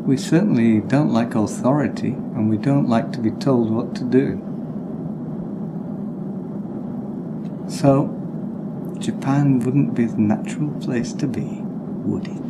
We certainly don't like authority, and we don't like to be told what to do. So, Japan wouldn't be the natural place to be, would it?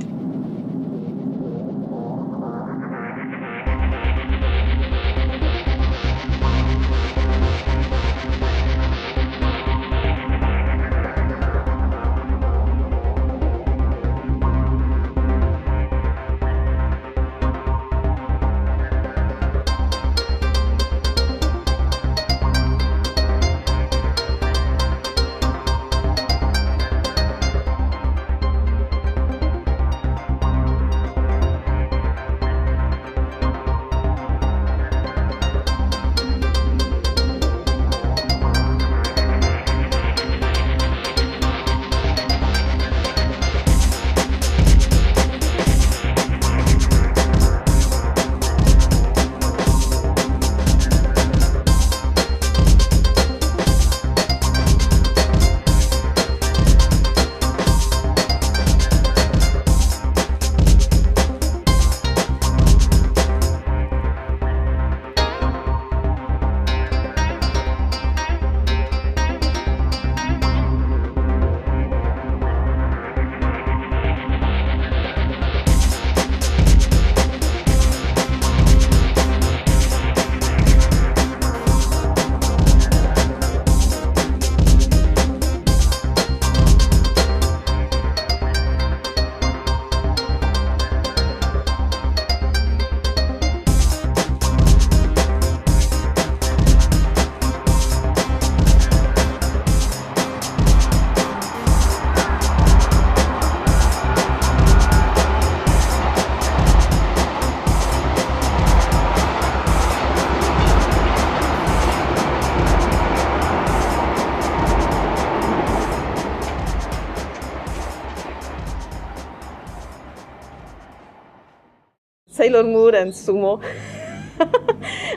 Sailor Moon and sumo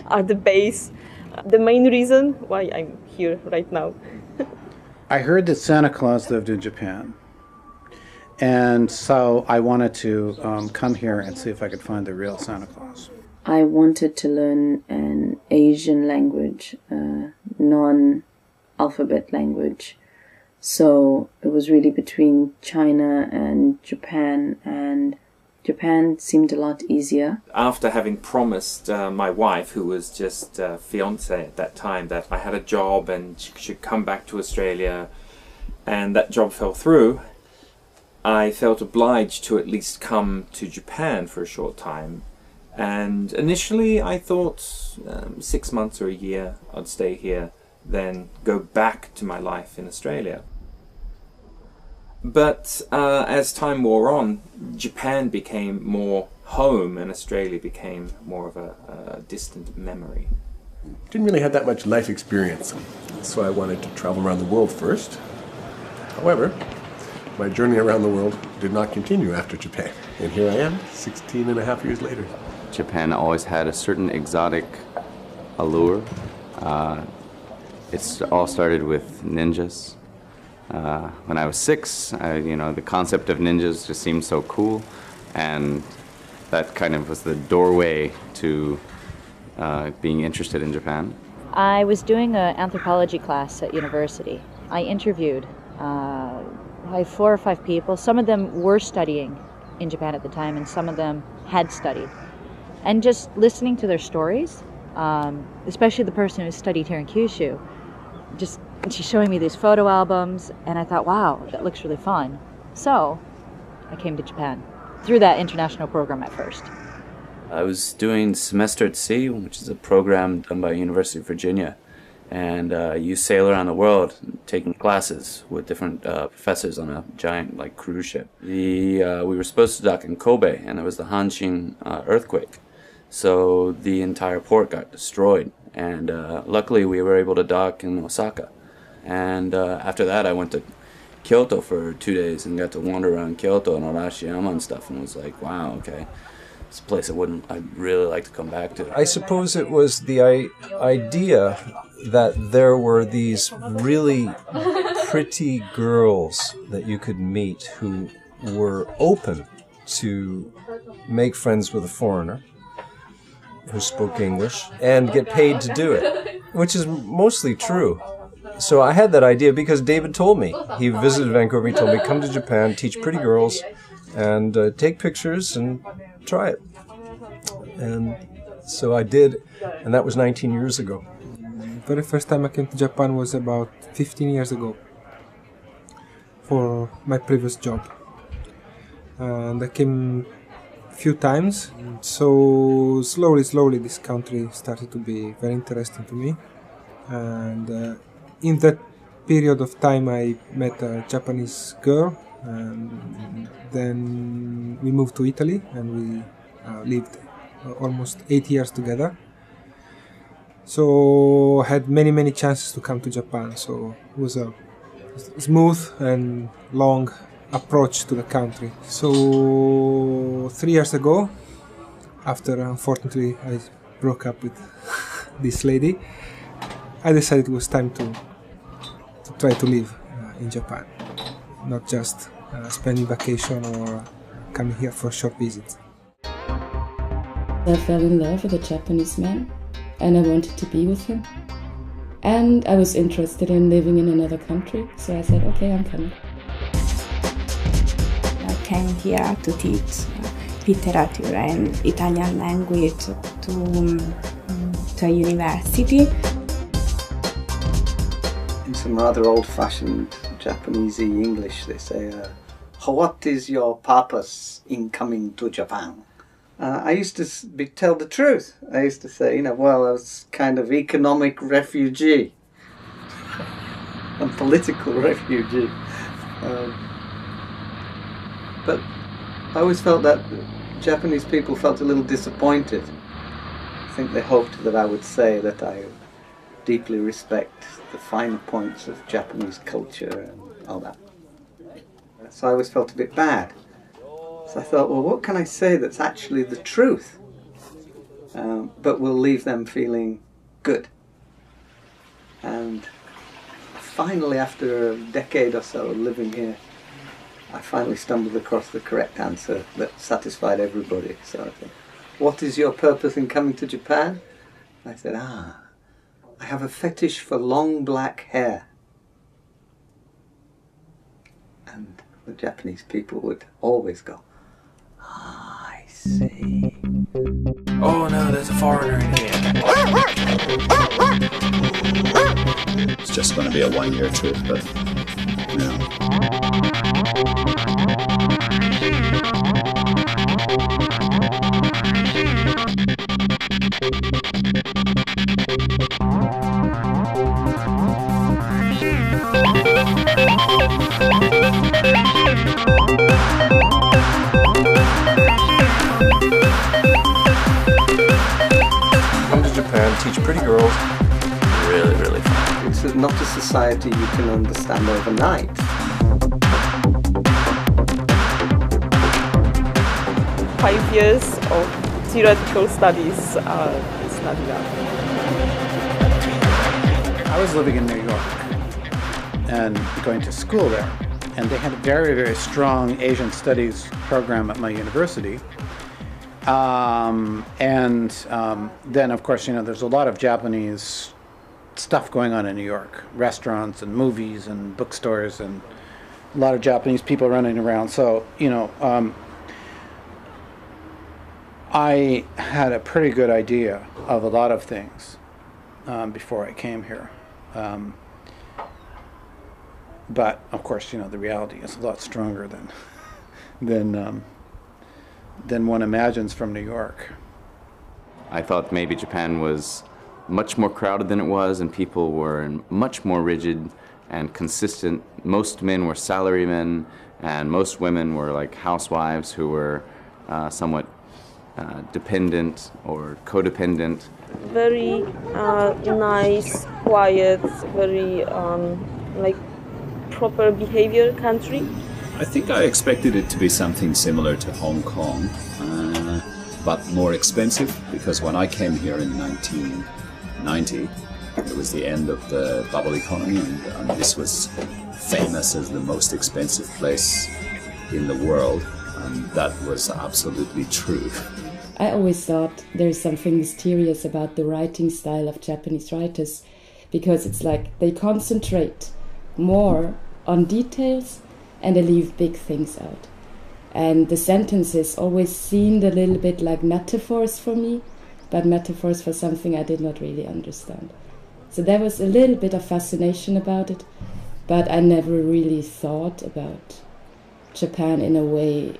are the base, the main reason why I'm here right now. I heard that Santa Claus lived in Japan, and so I wanted to come here and see if I could find the real Santa Claus. I wanted to learn an Asian language, non-alphabet language. So it was really between China and Japan Japan seemed a lot easier. After having promised my wife, who was just fiancée at that time, that I had a job and she should come back to Australia, and that job fell through, I felt obliged to at least come to Japan for a short time. And initially I thought 6 months or a year I'd stay here, then go back to my life in Australia. But as time wore on, Japan became more home and Australia became more of a distant memory. Didn't really have that much life experience, so I wanted to travel around the world first. However, my journey around the world did not continue after Japan, and here I am, 16 and a half years later. Japan always had a certain exotic allure. It all started with ninjas. When I was 6, the concept of ninjas just seemed so cool, and that kind of was the doorway to being interested in Japan. I was doing an anthropology class at university. I interviewed 4 or 5 people. Some of them were studying in Japan at the time, and some of them had studied. And just listening to their stories, especially the person who studied here in Kyushu, she's showing me these photo albums, and I thought, wow, that looks really fun. So I came to Japan through that international program at first. I was doing Semester at Sea, which is a program done by University of Virginia, and you sail around the world taking classes with different professors on a giant cruise ship. We were supposed to dock in Kobe, and there was the Hanshin earthquake, so the entire port got destroyed, and luckily we were able to dock in Osaka. And after that I went to Kyoto for 2 days and got to wander around Kyoto and Arashiyama and stuff, and was like, wow, okay, it's a place I'd really like to come back to. I suppose it was the idea that there were these really pretty girls that you could meet who were open to make friends with a foreigner who spoke English and get paid to do it, which is mostly true. So I had that idea because David told me. He visited Vancouver, he told me, come to Japan, teach pretty girls, and take pictures and try it. And so I did, and that was 19 years ago. The very first time I came to Japan was about 15 years ago for my previous job. And I came a few times, so slowly this country started to be very interesting to me. And in that period of time I met a Japanese girl, and then we moved to Italy and we lived almost 8 years together. So I had many chances to come to Japan, so it was a smooth and long approach to the country. So 3 years ago, after unfortunately I broke up with this lady, I decided it was time to try to live in Japan, not just spending vacation or coming here for short visits. I fell in love with a Japanese man and I wanted to be with him. And I was interested in living in another country, so I said, okay, I'm coming. I came here to teach literature and Italian language to a university. In some rather old-fashioned Japanese English, they say, what is your purpose in coming to Japan? I used to tell the truth. I used to say, well, I was kind of economic refugee and political refugee. But I always felt that Japanese people felt a little disappointed. I think they hoped that I would say that I deeply respect the finer points of Japanese culture and all that. So I always felt a bit bad. So I thought, well, what can I say that's actually the truth, but will leave them feeling good? And finally, after a decade or so of living here, I finally stumbled across the correct answer that satisfied everybody. So I thought, what is your purpose in coming to Japan? I said, I have a fetish for long black hair. And the Japanese people would always go, I see. Oh no, there's a foreigner in here. It's just going to be a one-year trip, but Come to Japan, teach pretty girls. Really fun. It's not a society you can understand overnight. Five years of theoretical studies is not enough. I was living in New York and going to school there, and they had a very strong Asian studies program at my university. Then, of course, there's a lot of Japanese stuff going on in New York, restaurants and movies and bookstores and a lot of Japanese people running around. So, I had a pretty good idea of a lot of things before I came here. But, of course, the reality is a lot stronger than one imagines from New York. I thought maybe Japan was much more crowded than it was, and people were much more rigid and consistent. Most men were salarymen, and most women were like housewives who were somewhat dependent or codependent. Very nice, quiet, very proper behavior country. I think I expected it to be something similar to Hong Kong, but more expensive, because when I came here in 1990, it was the end of the bubble economy, and this was famous as the most expensive place in the world. And that was absolutely true. I always thought there's something mysterious about the writing style of Japanese writers, because it's like they concentrate more on details and they leave big things out. And the sentences always seemed a little bit like metaphors for me, but metaphors for something I did not really understand. So there was a little bit of fascination about it, but I never really thought about Japan in a way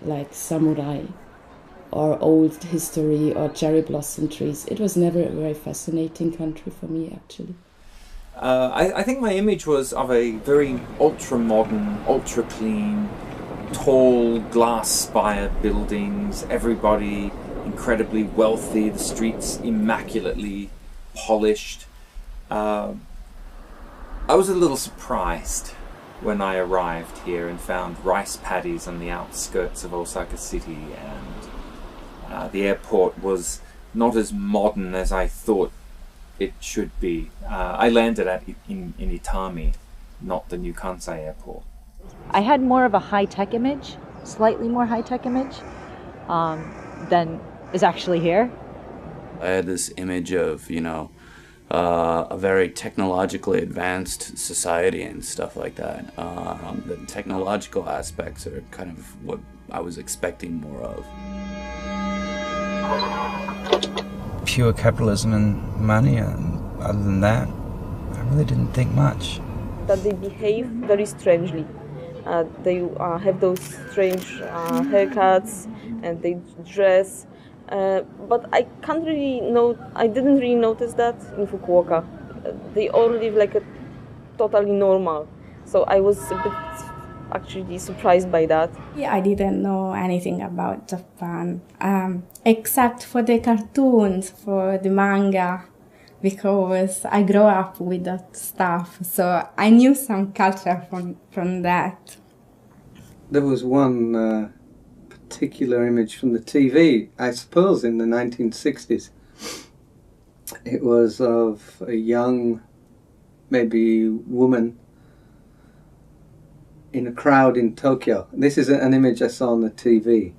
like samurai or old history or cherry blossom trees. It was never a very fascinating country for me, actually. I think my image was of a very ultra-modern, ultra-clean, tall glass spire buildings, everybody incredibly wealthy, the streets immaculately polished. I was a little surprised when I arrived here and found rice paddies on the outskirts of Osaka City, and the airport was not as modern as I thought it should be. I landed in Itami, not the new Kansai airport. I had more of a high-tech image, slightly more high-tech image, than is actually here. I had this image of, you know, a very technologically advanced society and stuff like that. The technological aspects are kind of what I was expecting more of. Pure capitalism and money, and other than that, I really didn't think much. That they behave very strangely. They have those strange haircuts and they dress. But I didn't really notice that in Fukuoka. They all live like a totally normal. So I was a bit actually surprised by that. Yeah, I didn't know anything about Japan, except for the cartoons, for the manga, because I grew up with that stuff. So I knew some culture from that. There was one particular image from the TV, I suppose in the 1960s. It was of a young, maybe woman in a crowd in Tokyo. This is an image I saw on the TV,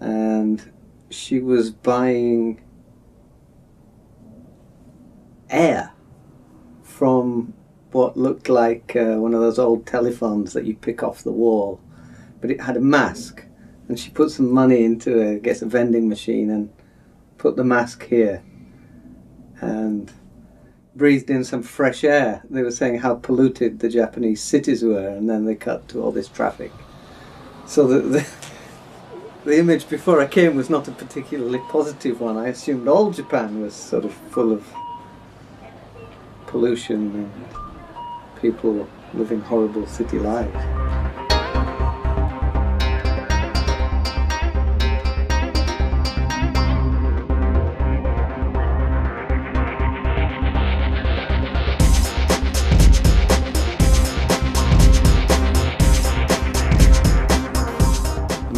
and she was buying air from what looked like one of those old telephones that you pick off the wall, but it had a mask. And she put some money into, I guess, a vending machine and put the mask here and breathed in some fresh air. They were saying how polluted the Japanese cities were, and then they cut to all this traffic. So the image before I came was not a particularly positive one. I assumed all Japan was sort of full of pollution and people living horrible city lives.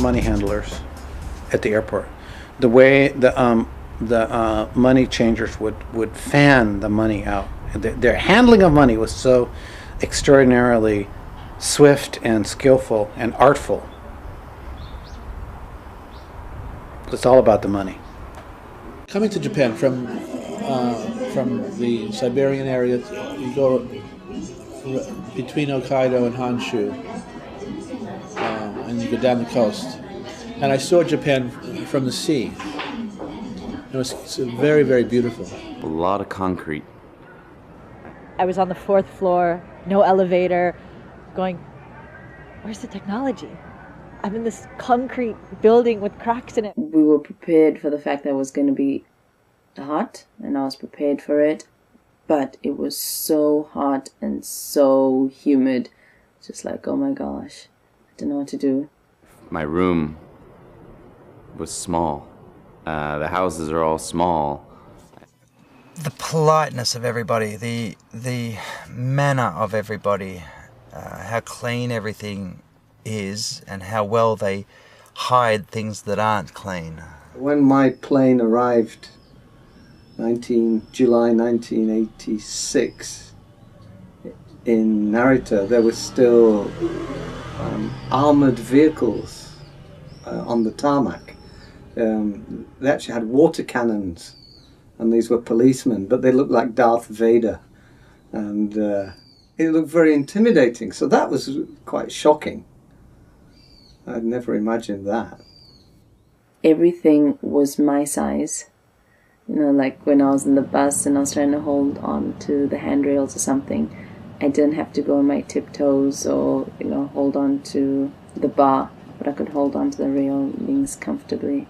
Money handlers at the airport. The way the money changers would fan the money out. Their handling of money was so extraordinarily swift and skillful and artful. It's all about the money. Coming to Japan from the Siberian area, you go between Hokkaido and Honshu, and you go down the coast. And I saw Japan from the sea. It was very, very beautiful. A lot of concrete. I was on the 4th floor, no elevator, going, where's the technology? I'm in this concrete building with cracks in it. We were prepared for the fact that it was going to be hot, and I was prepared for it. But it was so hot and so humid. Just like, oh my gosh, I don't know what to do. My room was small. The houses are all small. The politeness of everybody, the manner of everybody, how clean everything is, and how well they hide things that aren't clean. When my plane arrived, July 1986, in Narita, there were still armored vehicles on the tarmac. They actually had water cannons, and these were policemen, but they looked like Darth Vader, and it looked very intimidating. So that was quite shocking. I'd never imagined that. Everything was my size. You know, like when I was in the bus and I was trying to hold on to the handrails or something, I didn't have to go on my tiptoes or, you know, hold on to the bar, but I could hold on to the railings comfortably.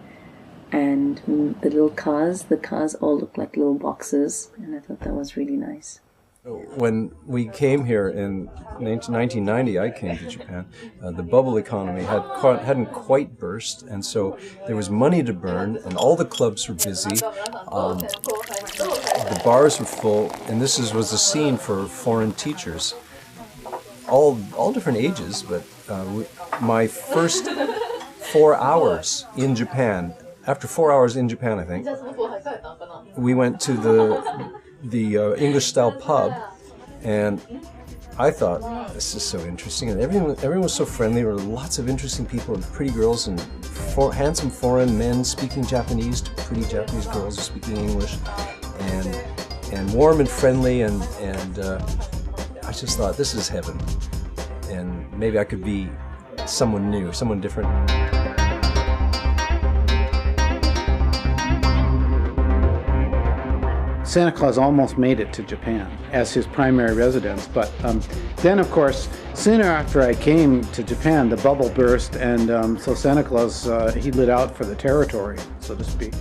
And the cars all looked like little boxes, and I thought that was really nice. When we came here in 1990, I came to Japan, the bubble economy hadn't quite burst, and so there was money to burn, and all the clubs were busy. The bars were full, and this was a scene for foreign teachers, all different ages. But my first 4 hours in Japan, after 4 hours in Japan, I think, we went to the English-style pub, and I thought, this is so interesting, and everyone was so friendly. There were lots of interesting people and pretty girls and handsome foreign men speaking Japanese to pretty Japanese girls speaking English, and warm and friendly, and I just thought, this is heaven, and maybe I could be someone new, someone different. Santa Claus almost made it to Japan as his primary residence, but then, of course, sooner after I came to Japan, the bubble burst, and so Santa Claus, he lit out for the territory, so to speak.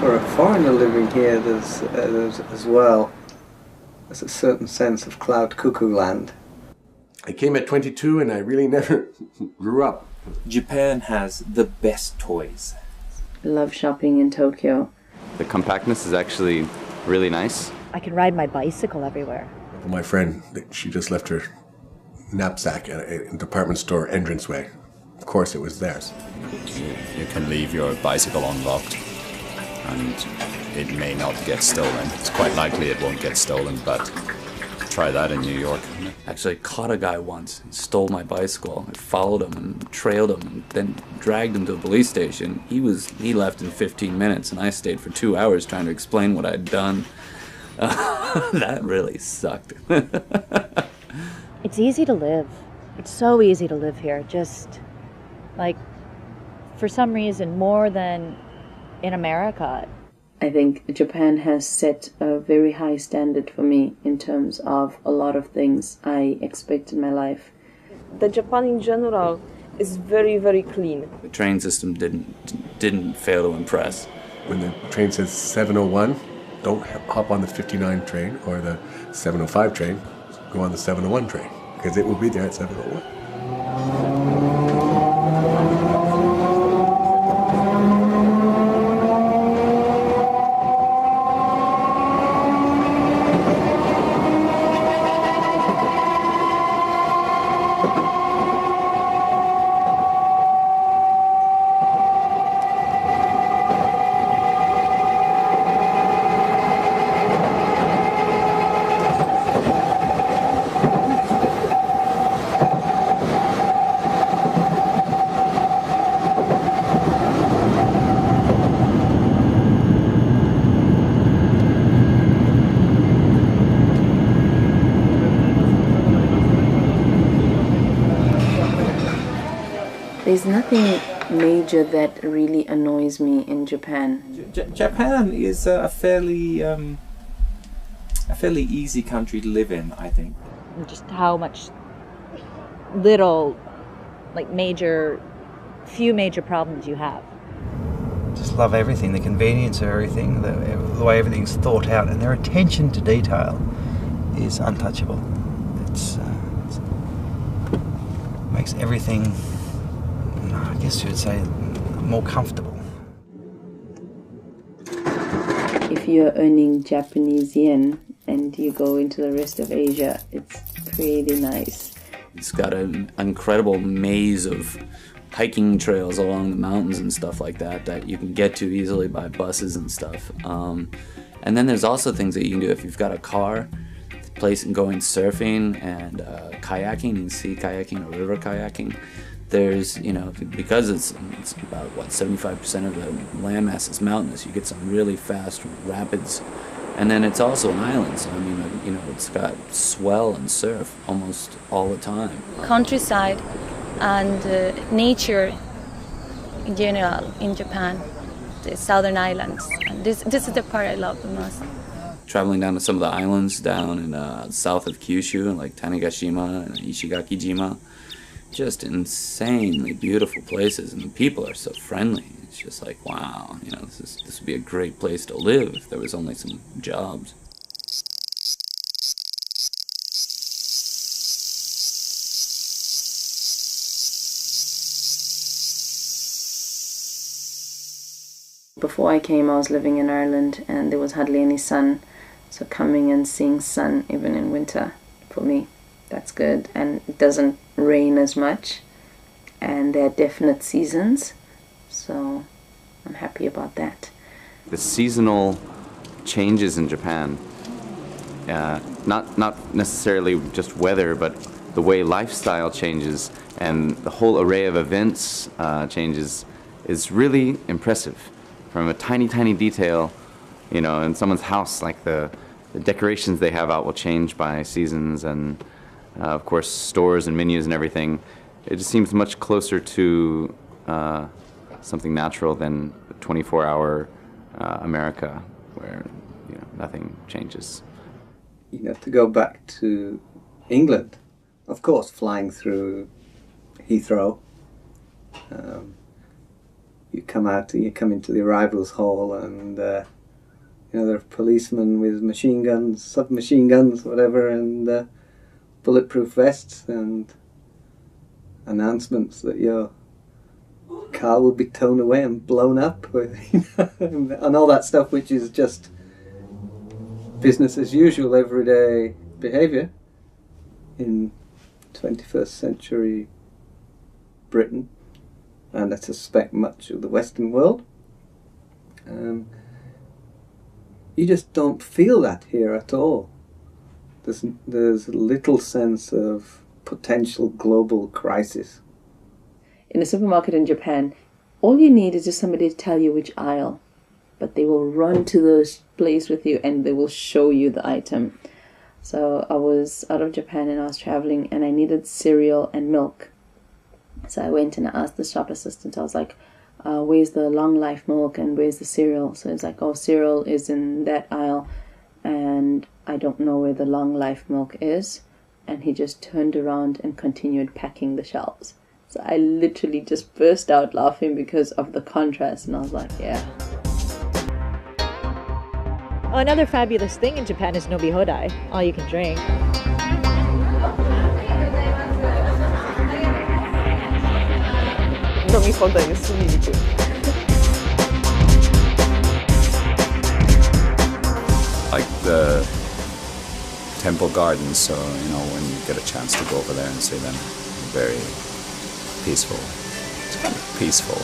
For a foreigner living here, there's as well, there's a certain sense of cloud cuckoo land. I came at 22 and I really never grew up. Japan has the best toys. I love shopping in Tokyo. The compactness is actually really nice. I can ride my bicycle everywhere. My friend, she just left her knapsack at a department store entranceway. Of course it was theirs. You can leave your bicycle unlocked and it may not get stolen. It's quite likely it won't get stolen, but try that in New York. Actually, I caught a guy once. He stole my bicycle. I followed him and trailed him and then dragged him to a police station. He left in 15 minutes and I stayed for 2 hours trying to explain what I'd done. That really sucked. It's easy to live. It's so easy to live here. Just, like, for some reason, more than in America. I think Japan has set a very high standard for me in terms of a lot of things I expect in my life. The Japan in general is very, very clean. The train system didn't fail to impress. When the train says 701, don't hop on the 59 train or the 705 train, go on the 701 train, because it will be there at 701. There's nothing major that really annoys me in Japan. Japan is a fairly easy country to live in, I think. Just how much little, like, few major problems you have. Just love everything, the convenience of everything, the way everything's thought out, and their attention to detail is untouchable. It makes everything, I guess you would say, more comfortable. If you're earning Japanese yen and you go into the rest of Asia, it's pretty nice. It's got an incredible maze of hiking trails along the mountains and stuff like that that you can get to easily by buses and stuff. And then there's also things that you can do if you've got a car, place and going surfing and kayaking, and sea kayaking or river kayaking. There's, you know, because it's about, what, 75% of the landmass is mountainous, you get some really fast rapids. And then it's also an island, so I mean, you know, it's got swell and surf almost all the time. Countryside and nature in general in Japan, the southern islands. And this is the part I love the most. Traveling down to some of the islands down in south of Kyushu, like Tanegashima and Ishigaki-jima. Just insanely beautiful places, and the people are so friendly. It's just like, wow, you know, this would be a great place to live if there was only some jobs. Before I came, I was living in Ireland and there was hardly any sun. So coming and seeing sun even in winter, for me, that's good. And it doesn't rain as much, and there are definite seasons, so I'm happy about that. The seasonal changes in Japan, not necessarily just weather, but the way lifestyle changes and the whole array of events changes is really impressive. From a tiny, tiny detail, you know, in someone's house, like the decorations they have out will change by seasons, and of course stores and menus and everything. It just seems much closer to something natural than 24-hour America, where, you know, nothing changes. You know, to go back to England, of course, flying through Heathrow, you come into the arrivals hall, and you know, there are policemen with machine guns, submachine guns, whatever, and bulletproof vests, and announcements that your car will be towed away and blown up, and all that stuff, which is just business as usual, everyday behaviour in 21st century Britain, and I suspect much of the Western world. You just don't feel that here at all. There's little sense of potential global crisis. In a supermarket in Japan, all you need is just somebody to tell you which aisle, but they will run to the place with you and they will show you the item. So I was out of Japan and I was traveling and I needed cereal and milk. So I went and I asked the shop assistant, I was like, where's the long life milk and where's the cereal? So it's like, oh, cereal is in that aisle and I don't know where the long life milk is. And he just turned around and continued packing the shelves. So I literally just burst out laughing because of the contrast, and I was like, yeah. Oh, another fabulous thing in Japan is Nobi Hodai, all you can drink. Nobi Hodai is really good. Like the temple gardens, so, you know, when you get a chance to go over there and see them, very peaceful. It's kind of peaceful.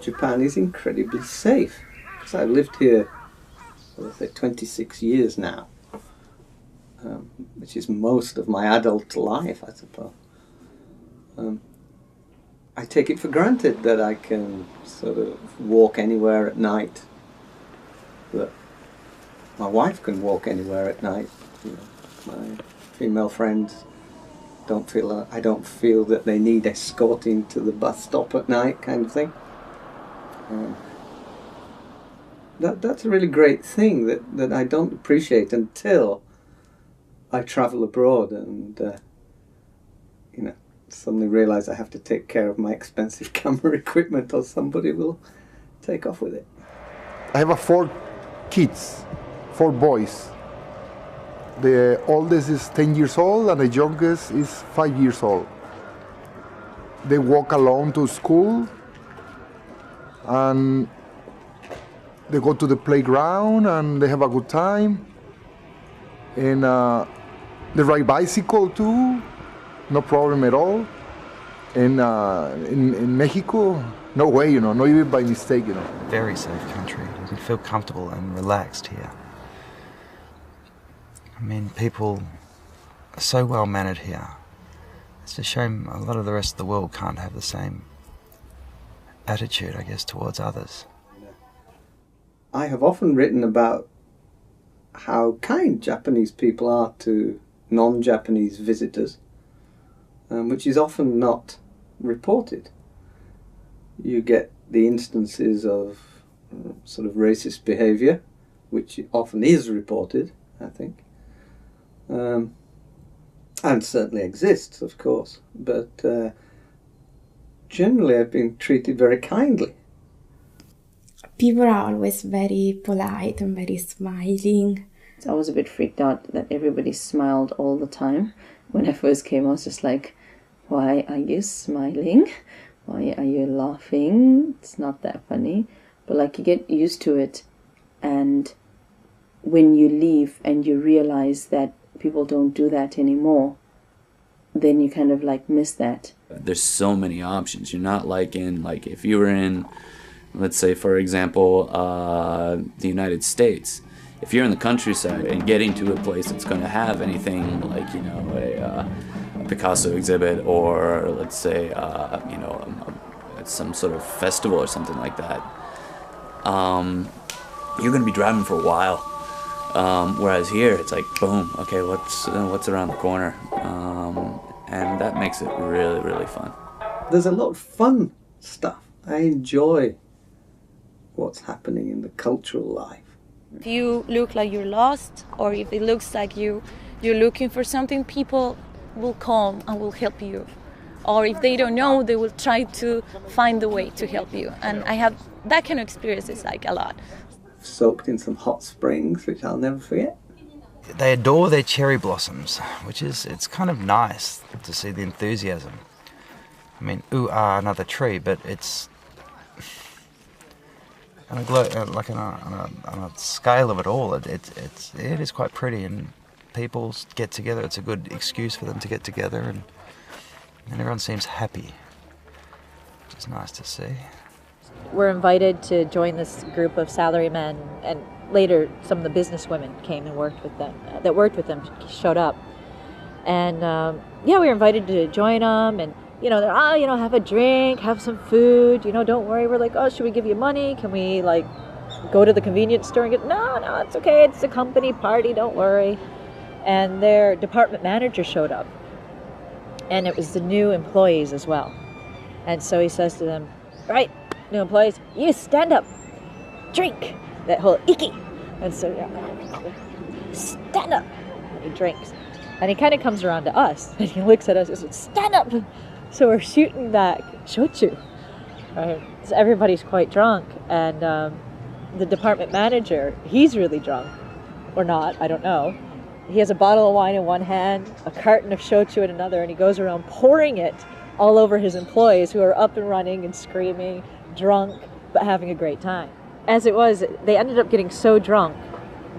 Japan is incredibly safe, because I've lived here for, say, 26 years now, which is most of my adult life, I suppose. I take it for granted that I can sort of walk anywhere at night, that my wife can walk anywhere at night. You know, my female friends don't feel, I don't feel that they need escorting to the bus stop at night, kind of thing. That's a really great thing that I don't appreciate until I travel abroad and, you know, suddenly realise I have to take care of my expensive camera equipment or somebody will take off with it. I have 4 kids, 4 boys. The oldest is 10 years old and the youngest is 5 years old. They walk alone to school and they go to the playground and they have a good time. And they ride bicycle too, no problem at all. And in Mexico, no way, you know, not even by mistake, you know. Very safe country. You can feel comfortable and relaxed here. I mean, people are so well mannered here. It's a shame a lot of the rest of the world can't have the same attitude, I guess, towards others. I have often written about how kind Japanese people are to non-Japanese visitors, which is often not reported. You get the instances of sort of racist behaviour, which often is reported, I think. And certainly exists, of course, but generally I've been treated very kindly. People are always very polite and very smiling. I was a bit freaked out that everybody smiled all the time. When I first came, I was just like, why are you smiling? Why are you laughing? It's not that funny. But like, you get used to it, and when you leave and you realize that people don't do that anymore, then you kind of like miss that. There's so many options. You're not like in, like if you were in, let's say for example, the United States. If you're in the countryside and getting to a place that's going to have anything like, you know, a Picasso exhibit, or let's say, you know, some sort of festival or something like that, you're going to be driving for a while. Whereas here, it's like, boom, okay, what's around the corner? And that makes it really, really fun. There's a lot of fun stuff. I enjoy what's happening in the cultural life. If you look like you're lost, or if it looks like you're looking for something, people will come and will help you. Or if they don't know, they will try to find the way to help you. And I have that kind of experiences like a lot. Soaked in some hot springs, which I'll never forget. They adore their cherry blossoms, it's kind of nice to see the enthusiasm. I mean, another tree, but it's on a scale of it all. It is quite pretty, and people get together. It's a good excuse for them to get together, and everyone seems happy, which is nice to see. We're invited to join this group of salarymen, and later some of the businesswomen came and worked with them. That worked with them showed up, and we were invited to join them. And you know, they're have a drink, have some food. You know, don't worry. We're like, should we give you money? Can we like go to the convenience store and get? No, it's okay. It's a company party. Don't worry. And their department manager showed up, and it was the new employees as well. And so he says to them, right, new employees, you stand up, drink, that whole iki. And so, stand up. And he drinks. And he kind of comes around to us, and he looks at us and says, stand up. So we're shooting back shochu. Right? So everybody's quite drunk, and the department manager, he's really drunk. Or not, I don't know. He has a bottle of wine in one hand, a carton of shochu in another, and he goes around pouring it all over his employees who are up and running and screaming, drunk, but having a great time. As it was, they ended up getting so drunk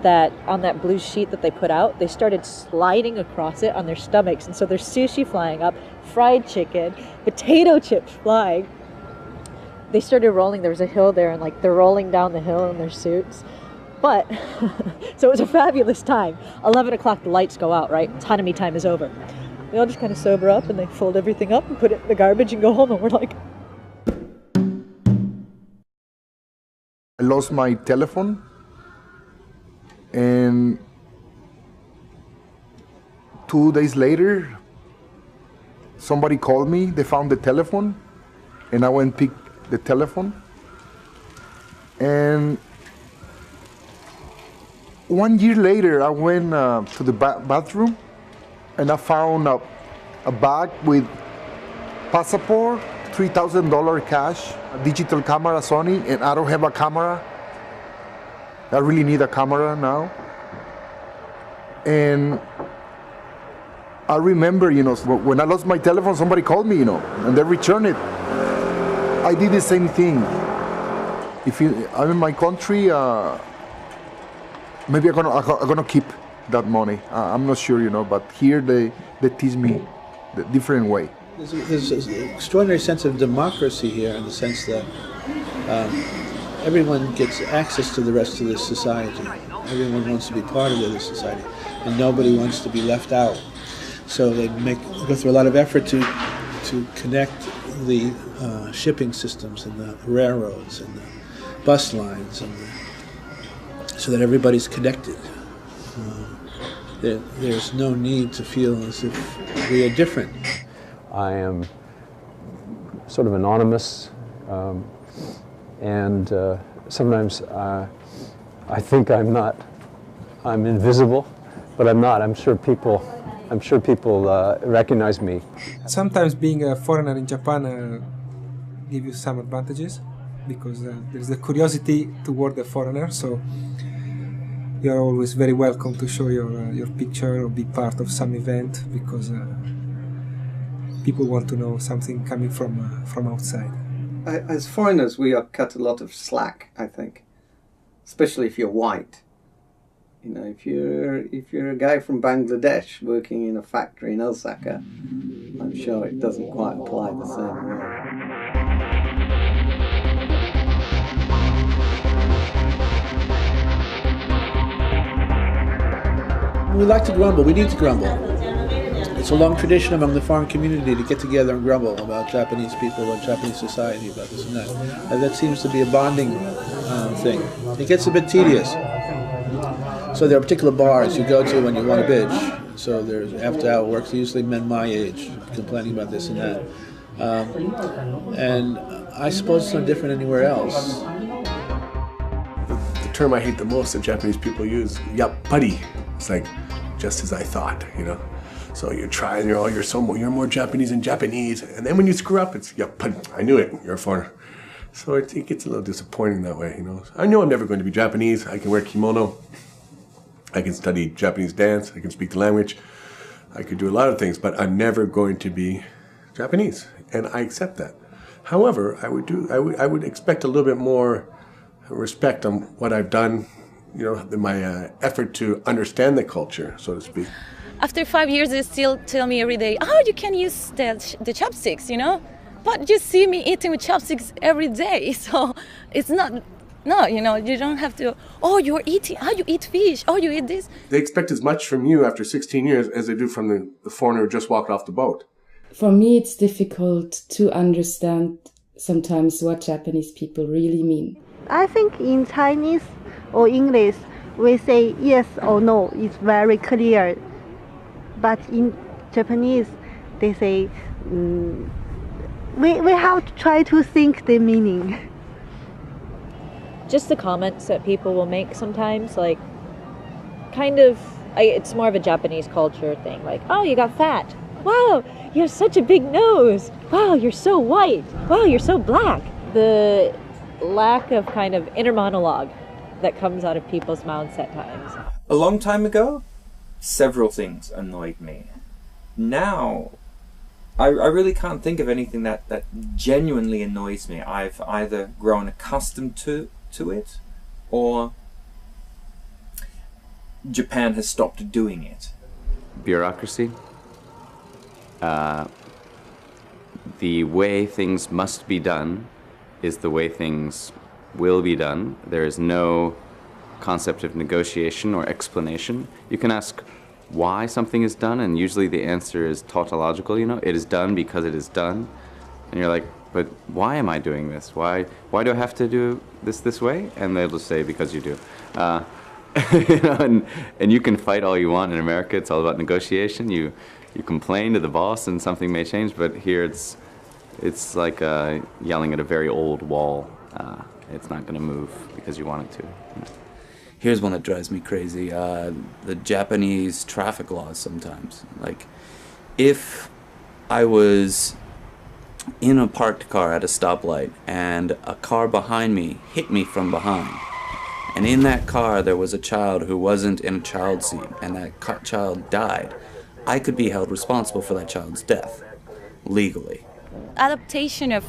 that on that blue sheet that they put out, they started sliding across it on their stomachs. And so there's sushi flying up, fried chicken, potato chips flying. They started rolling. There was a hill there, and like they're rolling down the hill in their suits. But, so it was a fabulous time. 11 o'clock, the lights go out, right? Hanami time is over. They all just kind of sober up, and they fold everything up and put it in the garbage and go home, and we're like... I lost my telephone, and 2 days later, somebody called me. They found the telephone, and I went and picked the telephone, and 1 year later, I went to the bathroom and I found a bag with passport, $3,000 cash, a digital camera Sony, and I don't have a camera. I really need a camera now. And I remember, when I lost my telephone, somebody called me, and they returned it. I did the same thing. If I'm in my country, maybe I'm gonna keep that money. I'm not sure, but here they teach me the different way. There's an extraordinary sense of democracy here, in the sense that everyone gets access to the rest of the society. Everyone wants to be part of this society, and nobody wants to be left out. So they go through a lot of effort to connect the shipping systems and the railroads and the bus lines, so that everybody's connected. There's no need to feel as if we are different. I am sort of anonymous, and sometimes I think I'm invisible, but I'm not. I'm sure people recognize me. Sometimes being a foreigner in Japan gives you some advantages, because there's a curiosity toward the foreigner, so you're always very welcome to show your picture or be part of some event, because people want to know something coming from outside. As foreigners, we are cut a lot of slack, I think, especially if you're white. If you're a guy from Bangladesh working in a factory in Osaka, I'm sure it doesn't quite apply the same way. We like to grumble. We need to grumble. It's a long tradition among the foreign community to get together and grumble about Japanese people, about Japanese society, about this and that. And that seems to be a bonding thing. It gets a bit tedious. So there are particular bars you go to when you want a bitch. So there's after-hour work, usually men my age, complaining about this and that. And I suppose it's no different anywhere else. The term I hate the most that Japanese people use, yappari. It's like, just as I thought, So you're trying, you're more Japanese than Japanese, and then when you screw up, it's yappari. I knew it. You're a foreigner. So it gets a little disappointing that way, I know I'm never going to be Japanese. I can wear kimono. I can study Japanese dance. I can speak the language. I could do a lot of things, but I'm never going to be Japanese, and I accept that. However, I would expect a little bit more respect on what I've done, my effort to understand the culture, so to speak. After 5 years, they still tell me every day, "Oh, you can use the chopsticks, But you see me eating with chopsticks every day, so it's not. No, you don't have to, you're eating, you eat fish, you eat this. They expect as much from you after 16 years as they do from the foreigner who just walked off the boat. For me, it's difficult to understand sometimes what Japanese people really mean. I think in Chinese or English, we say yes or no. It's very clear. But in Japanese, they say, we have to try to think the meaning. Just the comments that people will make sometimes, like, it's more of a Japanese culture thing, like, "Oh, you got fat. Wow, you have such a big nose. Wow, you're so white. Wow, you're so black." The lack of kind of inner monologue that comes out of people's mouths at times. A long time ago, several things annoyed me. Now, I really can't think of anything that genuinely annoys me. I've either grown accustomed to it, or Japan has stopped doing it. Bureaucracy. The way things must be done is the way things will be done. There is no concept of negotiation or explanation. You can ask why something is done, and usually the answer is tautological, It is done because it is done. And you're like, but why am I doing this? Why do I have to do this way? And they'll just say, because you do. And you can fight all you want in America. It's all about negotiation. You complain to the boss and something may change, but here it's like yelling at a very old wall. It's not going to move because you want it to. Here's one that drives me crazy. The Japanese traffic laws sometimes. Like, if I was in a parked car at a stoplight and a car behind me hit me from behind, and in that car there was a child who wasn't in a child seat, and that child died, I could be held responsible for that child's death, legally. Adaptation of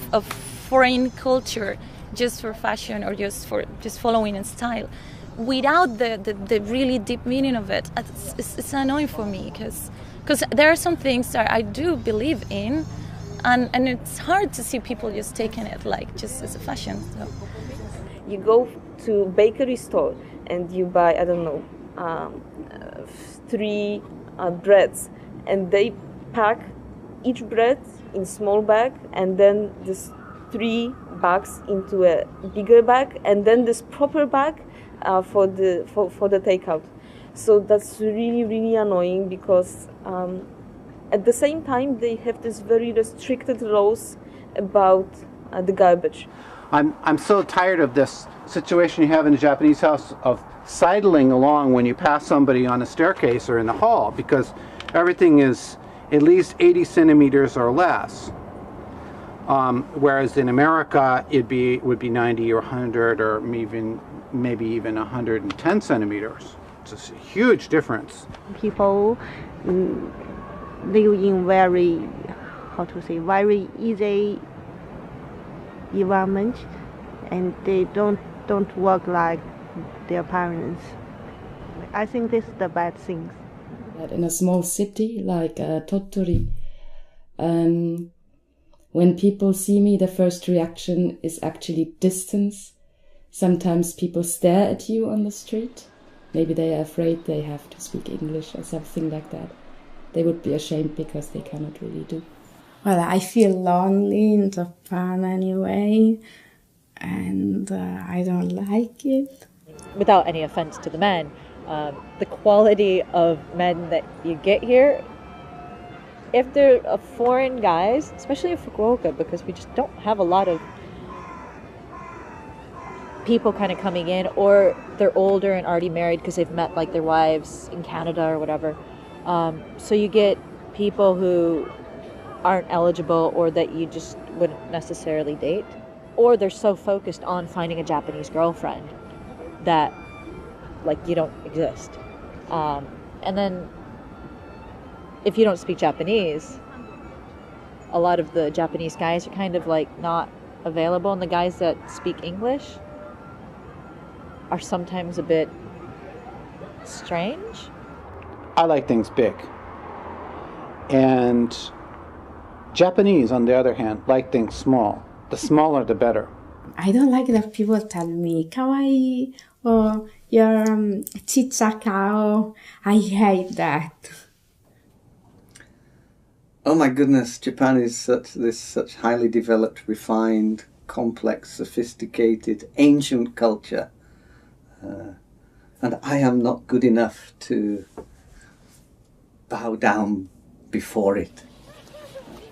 foreign culture just for fashion or just following a style, without the really deep meaning of it, it's annoying for me, because there are some things that I do believe in, and it's hard to see people just taking it like just as a fashion. So. You go to bakery store and you buy, I don't know, 3 breads, and they pack each bread in small bag, and then this 3 bags into a bigger bag, and then this proper bag for the takeout. So that's really annoying, because at the same time they have this very restricted laws about the garbage. I'm so tired of this situation you have in a Japanese house of sidling along when you pass somebody on a staircase or in the hall, because everything is at least 80 centimeters or less. Whereas in America it would be 90 or 100 or maybe even 110 centimeters. It's a huge difference. People live in very easy environment, and they don't work like their parents. I think this is the bad thing. In a small city like Tottori, when people see me, the first reaction is actually distance. Sometimes people stare at you on the street. Maybe they are afraid they have to speak English or something like that. They would be ashamed because they cannot really do. Well, I feel lonely in Japan anyway, and I don't like it. Without any offense to the men, the quality of men that you get here, if they're foreign guys, especially in Fukuoka, because we just don't have a lot of people kind of coming in, or they're older and already married because they've met like their wives in Canada or whatever. So you get people who aren't eligible, or that you just wouldn't necessarily date, or they're so focused on finding a Japanese girlfriend that like you don't exist. And then if you don't speak Japanese, a lot of the Japanese guys are kind of like not available, and the guys that speak English are sometimes a bit strange. I like things big. And Japanese, on the other hand, like things small. The smaller, the better. I don't like that people tell me kawaii or you're chichakao. I hate that. Oh my goodness, Japan is such highly developed, refined, complex, sophisticated, ancient culture. And I am not good enough to bow down before it.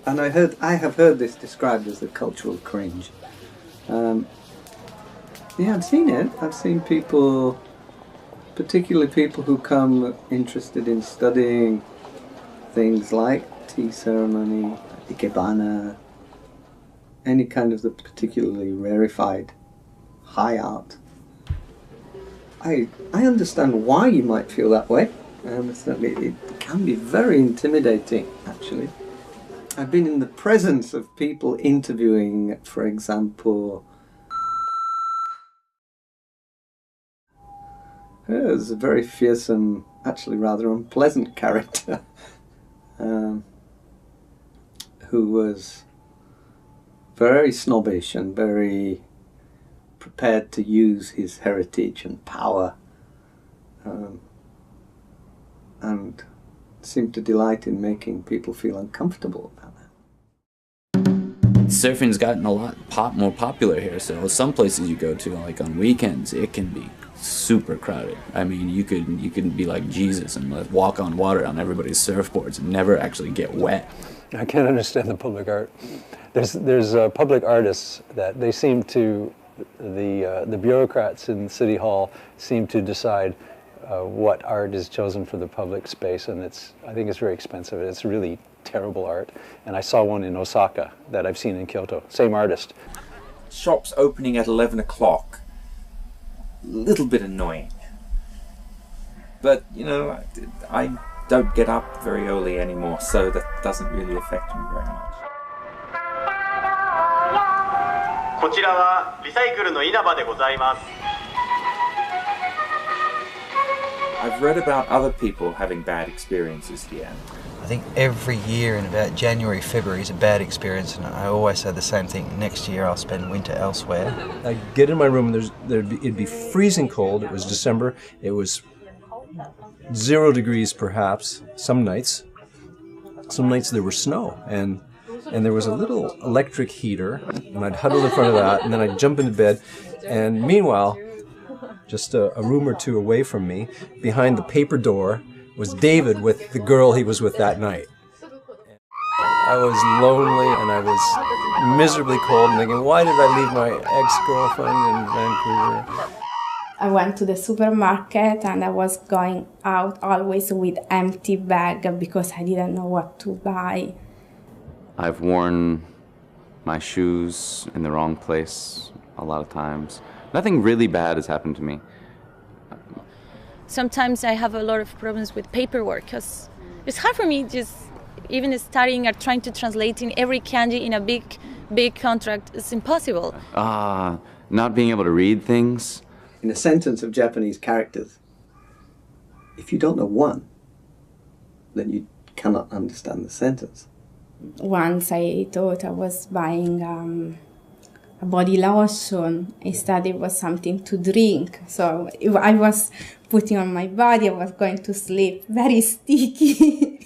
And I have heard this described as a cultural cringe. Yeah, I've seen it. I've seen people, particularly people who come interested in studying things like tea ceremony, ikebana, any kind of the particularly rarefied high art. I understand why you might feel that way. Certainly it can be very intimidating, actually. I've been in the presence of people interviewing, for example, there's a very fearsome, actually rather unpleasant character who was very snobbish and very prepared to use his heritage and power, and seemed to delight in making people feel uncomfortable about that. Surfing's gotten a lot more popular here, so some places you go to, like on weekends, it can be super crowded. I mean, you could be like Jesus and walk on water on everybody's surfboards and never actually get wet. I can't understand the public art. There's public artists that they seem to the bureaucrats in City Hall seem to decide what art is chosen for the public space, and I think it's very expensive. It's really terrible art. And I saw one in Osaka that I've seen in Kyoto. Same artist. Shops opening at 11 o'clock. A little bit annoying. But, you know, I don't get up very early anymore, so that doesn't really affect me very much. こちらはリサイクルの稲葉でございます。 I've read about other people having bad experiences here. I think every year in about January, February is a bad experience, and I always say the same thing. Next year I'll spend winter elsewhere. I get in my room and it'd be freezing cold. It was December. It was 0 degrees perhaps some nights. Some nights there was snow, and there was a little electric heater, and I'd huddle in front of that, and then I'd jump into bed, and meanwhile, just a room or two away from me, behind the paper door, was David with the girl he was with that night. I was lonely and I was miserably cold and thinking, why did I leave my ex-girlfriend in Vancouver? I went to the supermarket and I was going out always with empty bag because I didn't know what to buy. I've worn my shoes in the wrong place a lot of times. Nothing really bad has happened to me. Sometimes I have a lot of problems with paperwork because it's hard for me just even studying or trying to translate in every kanji in a big contract. It's impossible. Not being able to read things. In a sentence of Japanese characters, if you don't know one, then you cannot understand the sentence. Once I thought I was buying a body lotion. Instead, it was something to drink. So if I was putting on my body, I was going to sleep. Very sticky.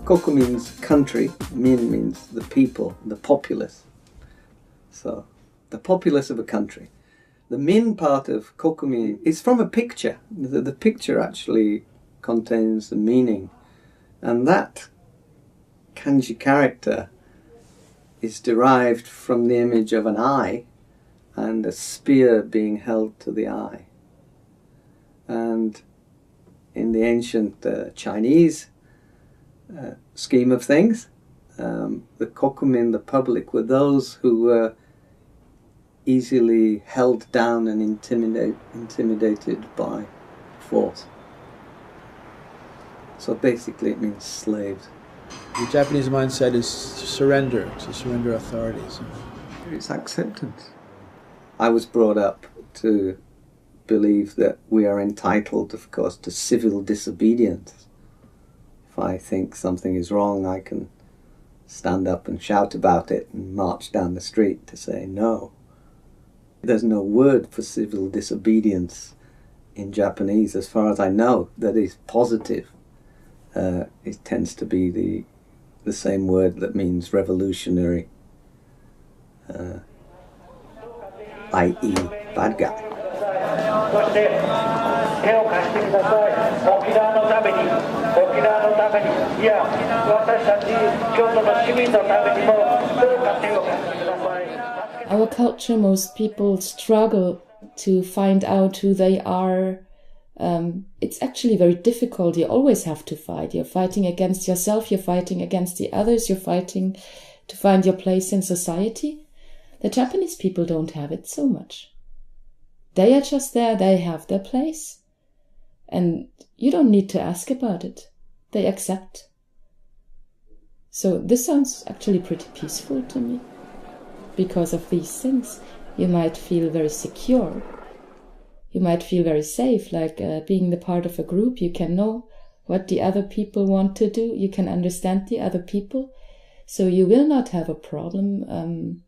Koku means country, min means the people, the populace. So, the populace of a country. The min part of kokumi is from a picture. The picture actually contains the meaning. And that kanji character is derived from the image of an eye and a spear being held to the eye. And in the ancient Chinese scheme of things, the kokumin, the public, were those who were easily held down and intimidated by force. So basically it means slaves. The Japanese mindset is surrender, to surrender authorities. It's acceptance. I was brought up to believe that we are entitled, of course, to civil disobedience. If I think something is wrong, I can stand up and shout about it and march down the street to say no. There's no word for civil disobedience in Japanese, as far as I know, that is positive. It tends to be the same word that means revolutionary, i.e. bad guy. Our culture, most people struggle to find out who they are. It's actually very difficult. You always have to fight. You're fighting against yourself, you're fighting against the others, you're fighting to find your place in society. The Japanese people don't have it so much. They are just there, they have their place. And you don't need to ask about it. They accept. So this sounds actually pretty peaceful to me. Because of these things, you might feel very secure. You might feel very safe, like being the part of a group. You can know what the other people want to do. You can understand the other people. So you will not have a problem,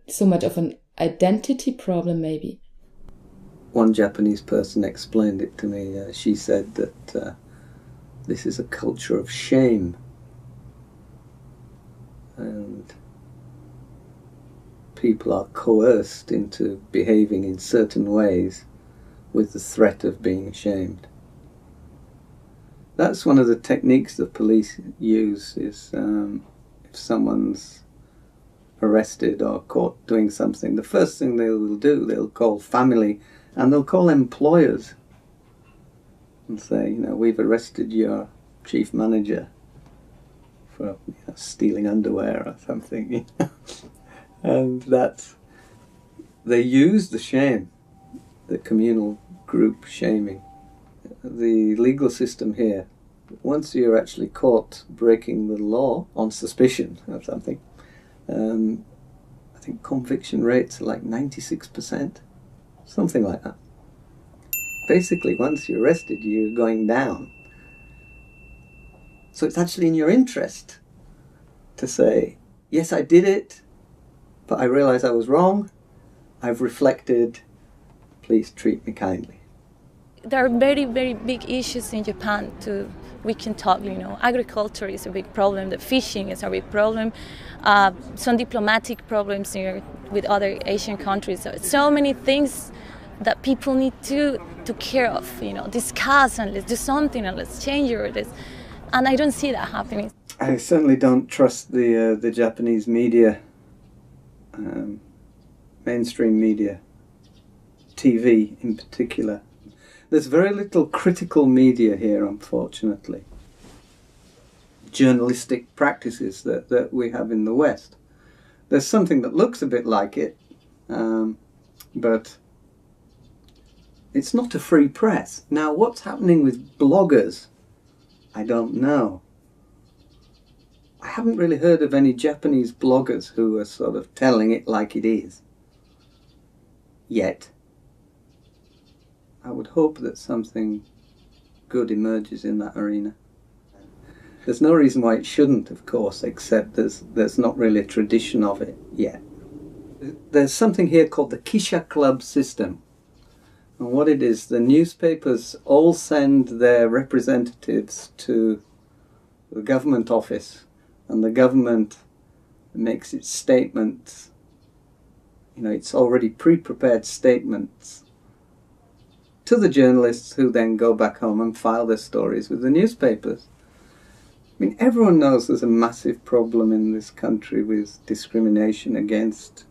so much of an identity problem maybe. One Japanese person explained it to me. She said that this is a culture of shame. And people are coerced into behaving in certain ways with the threat of being shamed. That's one of the techniques the police use, is if someone's arrested or caught doing something, the first thing they will do, they'll call family and they'll call employers and say, we've arrested your chief manager for stealing underwear or something. And that they use the shame, the communal group shaming. The legal system here, once you're actually caught breaking the law on suspicion of something, I think conviction rates are like 96%, something like that. Basically, once you're arrested, you're going down. So it's actually in your interest to say, yes, I did it, but I realize I was wrong. I've reflected. Please treat me kindly. There are very, very big issues in Japan too. We can talk, agriculture is a big problem, the fishing is a big problem, some diplomatic problems here with other Asian countries. So many things that people need to care of, discuss and let's do something and let's change it. And I don't see that happening. I certainly don't trust the Japanese media, mainstream media, TV in particular. There's very little critical media here, unfortunately. Journalistic practices that we have in the West. There's something that looks a bit like it, but it's not a free press. Now, what's happening with bloggers, I don't know. I haven't really heard of any Japanese bloggers who are sort of telling it like it is. Yet. I would hope that something good emerges in that arena. There's no reason why it shouldn't, of course, except there's not really a tradition of it yet. There's something here called the Kisha Club system. And what it is, the newspapers all send their representatives to the government office, and the government makes its statements. It's already pre-prepared statements to the journalists, who then go back home and file their stories with the newspapers. I mean, everyone knows there's a massive problem in this country with discrimination against,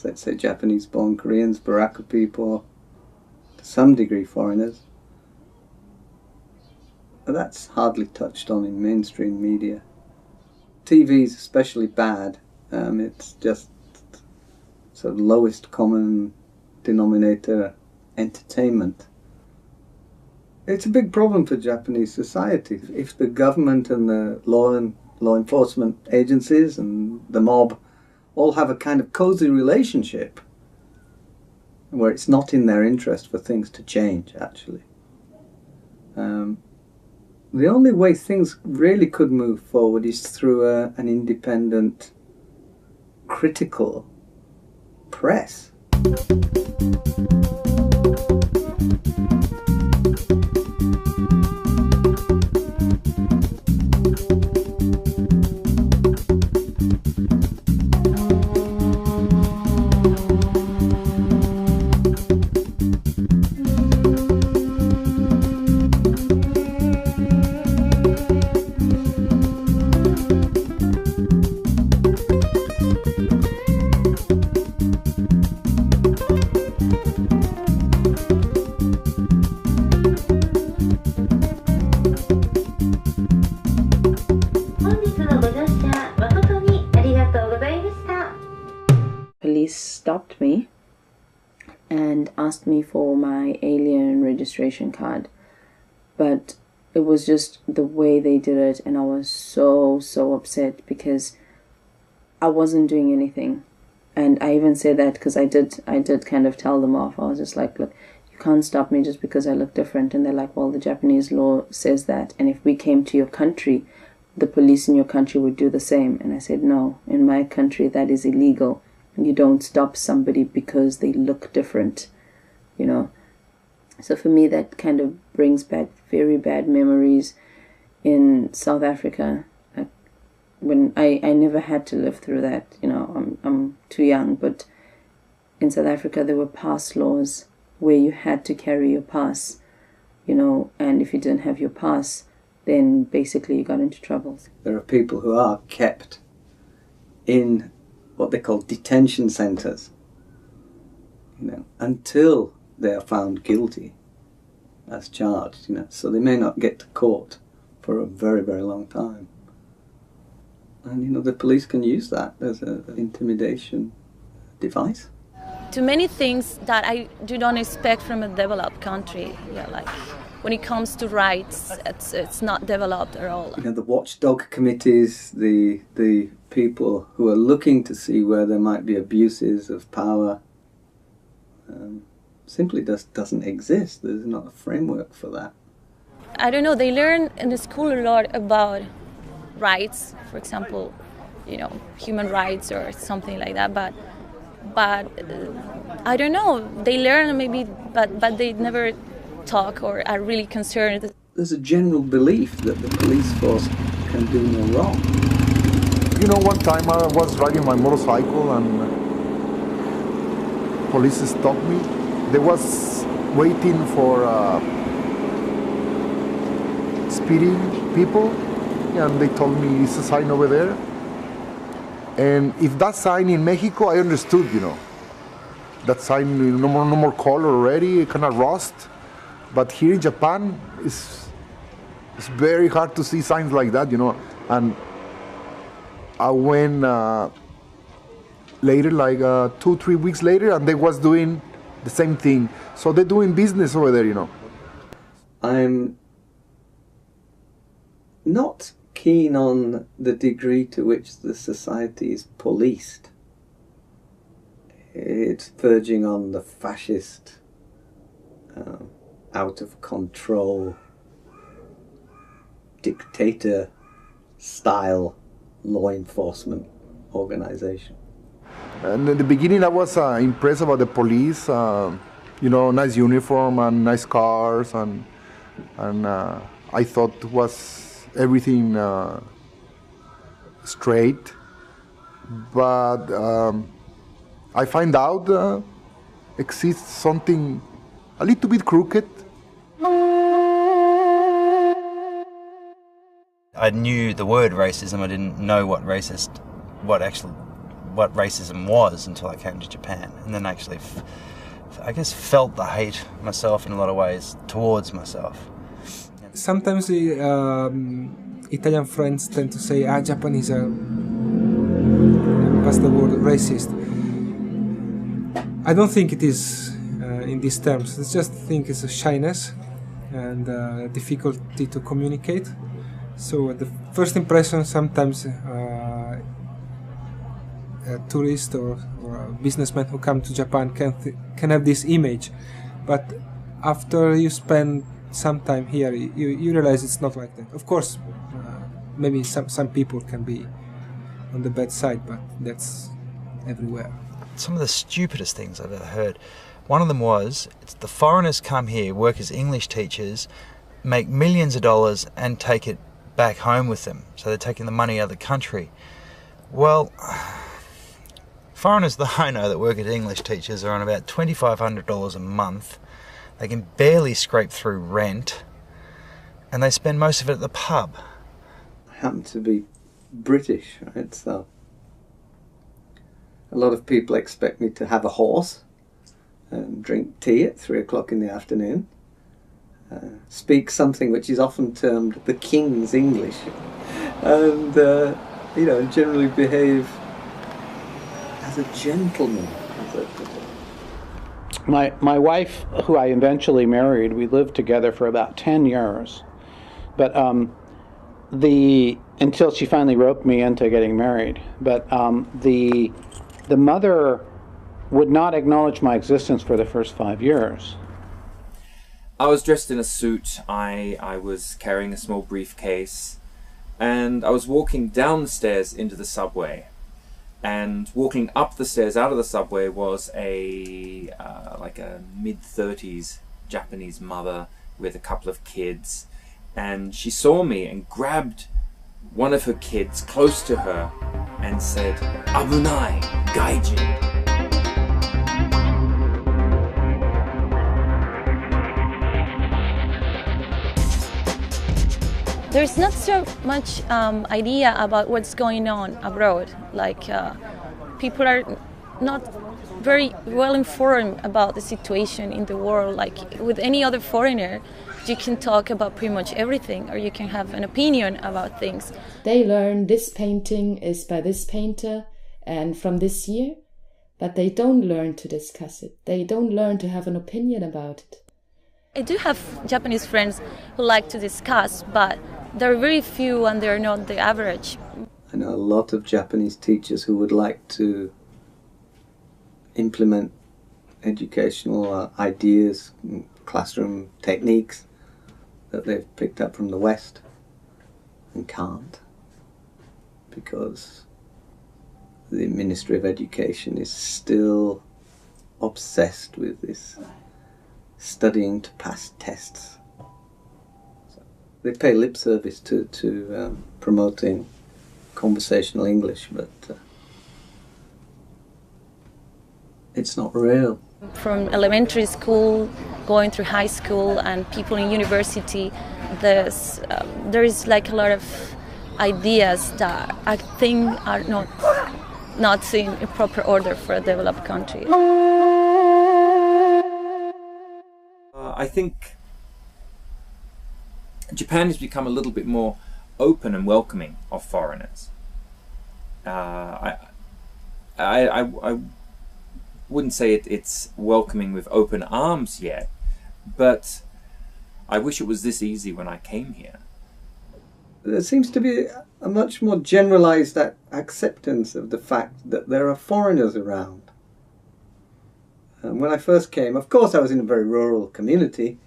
let's say, Japanese-born Koreans, Baraka people, to some degree foreigners. But that's hardly touched on in mainstream media. TV is especially bad. It's just sort of lowest common denominator entertainment. It's a big problem for Japanese society. If the government and the law enforcement agencies and the mob all have a kind of cozy relationship where it's not in their interest for things to change, actually. The only way things really could move forward is through an independent, critical press. Police stopped me and asked me for my alien registration card, but it was just the way they did it, and I was so upset because I wasn't doing anything. And I even said that because I did kind of tell them off. I was just like, look, you can't stop me just because I look different. And they're like, well, the Japanese law says that, and if we came to your country, the police in your country would do the same. And I said, no, in my country that is illegal. You don't stop somebody because they look different, you know. So for me, that kind of brings back very bad memories in South Africa. When I never had to live through that, you know, I'm too young, but in South Africa there were pass laws where you had to carry your pass, you know, and if you didn't have your pass, then basically you got into trouble. There are people who are kept in what they call detention centres, you know, until they are found guilty as charged, you know, so they may not get to court for a very, very long time. And, you know, the police can use that as an intimidation device. Too many things that I do not expect from a developed country. Yeah, like when it comes to rights, it's not developed at all. You know, the watchdog committees, the people who are looking to see where there might be abuses of power, simply just doesn't exist. There's not a framework for that. I don't know, they learn in the school a lot about rights, for example, you know, human rights or something like that, but I don't know, they learn maybe, but they never talk or are really concerned. There's a general belief that the police force can do no wrong. You know, one time I was riding my motorcycle and police stopped me. They was waiting for speeding people, and they told me it's a sign over there. And if that sign in Mexico, I understood, you know. That sign, no more color already, it kind of rust. But here in Japan, it's very hard to see signs like that, you know. And I went later, like 2-3 weeks later, and they was doing the same thing. So they're doing business over there, you know. I'm not keen on the degree to which the society is policed. It's verging on the fascist, out of control, dictator style law enforcement organization. And in the beginning I was impressed about the police, you know, nice uniform and nice cars, and I thought it was everything straight, but I find out exists something a little bit crooked. I knew the word racism. I didn't know what racism was until I came to Japan, and then actually, I guess, felt the hate myself in a lot of ways towards myself. Sometimes Italian friends tend to say, Japanese are, what's the word, racist. I don't think it is in these terms. I just think it's a shyness and difficulty to communicate. So the first impression, sometimes a tourist or a businessman who come to Japan can have this image, but after you spend some time here, you realize it's not like that. Of course, maybe some people can be on the bad side, but that's everywhere. Some of the stupidest things I've ever heard. One of them was, the foreigners come here, work as English teachers, make millions of dollars and take it back home with them. So they're taking the money out of the country. Well, foreigners that I know that work as English teachers are on about $2,500 a month. They can barely scrape through rent, and they spend most of it at the pub. I happen to be British, right? So a lot of people expect me to have a horse and drink tea at 3 o'clock in the afternoon, speak something which is often termed the King's English, and you know, generally behave as a gentleman. My wife, who I eventually married, we lived together for about 10 years, but until she finally roped me into getting married. But the mother would not acknowledge my existence for the first 5 years. I was dressed in a suit. I was carrying a small briefcase, And I was walking down the stairs into the subway, and walking up the stairs out of the subway was a like a mid-30s Japanese mother with a couple of kids, and she saw me and grabbed one of her kids close to her and said, "Abunai, gaijin." There's not so much idea about what's going on abroad. Like people are not very well informed about the situation in the world. Like with any other foreigner, you can talk about pretty much everything, or you can have an opinion about things. They learn this painting is by this painter and from this year, but they don't learn to discuss it. They don't learn to have an opinion about it. I do have Japanese friends who like to discuss, but there are very few and they're not the average. I know a lot of Japanese teachers who would like to implement educational ideas, classroom techniques that they've picked up from the West and can't, because the Ministry of Education is still obsessed with this studying to pass tests. So they pay lip service to promoting conversational English, but it's not real. From elementary school, going through high school, and people in university, there is like a lot of ideas that I think are not in a proper order for a developed country. I think Japan has become a little bit more open and welcoming of foreigners. I wouldn't say it's welcoming with open arms yet, but I wish it was this easy when I came here. There seems to be a much more generalized acceptance of the fact that there are foreigners around. And when I first came, of course I was in a very rural community,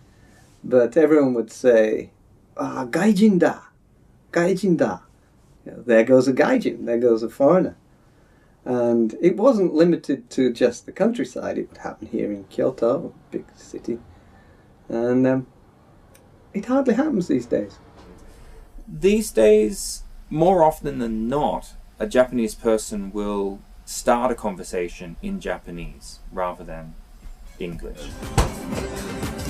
but everyone would say, "Ah, gaijin da, gaijin da." You know, there goes a gaijin, there goes a foreigner. And it wasn't limited to just the countryside. It would happen here in Kyoto, a big city. And it hardly happens these days. These days, more often than not, a Japanese person will start a conversation in Japanese rather than English.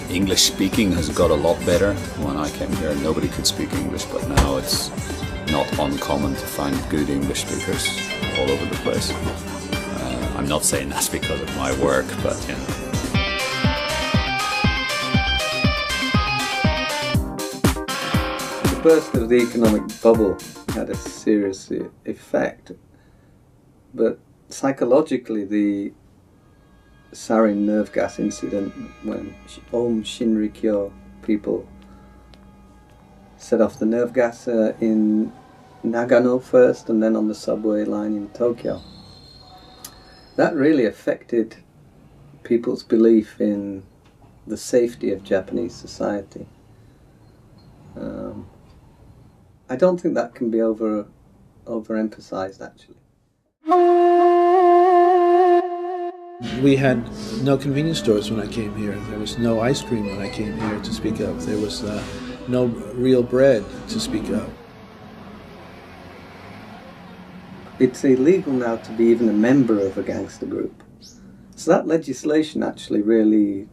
English speaking has got a lot better. When I came here, nobody could speak English, but now it's not uncommon to find good English speakers all over the place. I'm not saying that's because of my work, but you know. The burst of the economic bubble had a serious effect, but psychologically the sarin nerve gas incident, when Aum Shinrikyo people set off the nerve gas in Nagano first and then on the subway line in Tokyo, that really affected people's belief in the safety of Japanese society. I don't think that can be overemphasized, actually. We had no convenience stores when I came here. There was no ice cream when I came here to speak of. There was no real bread to speak of. It's illegal now to be even a member of a gangster group. So that legislation actually really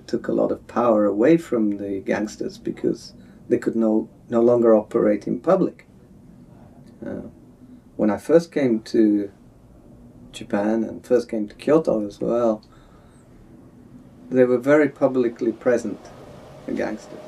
took a lot of power away from the gangsters, because they could no longer operate in public. When I first came to Japan and first came to Kyoto as well, they were very publicly present, the gangsters.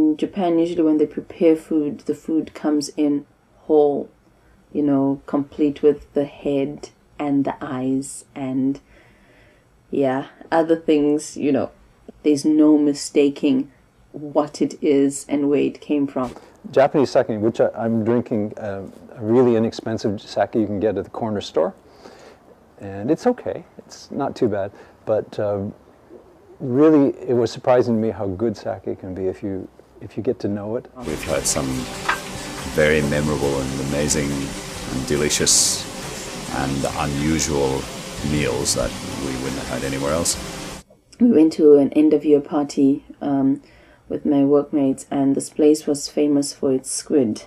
in Japan, usually when they prepare food, the food comes in whole, you know, complete with the head and the eyes and, yeah, other things, you know. There's no mistaking what it is and where it came from. Japanese sake, which I'm drinking, a really inexpensive sake you can get at the corner store. And it's okay, it's not too bad, but really it was surprising to me how good sake can be if you get to know it. We've had some very memorable and amazing and delicious and unusual meals that we wouldn't have had anywhere else. We went to an end-of-year party with my workmates, and this place was famous for its squid.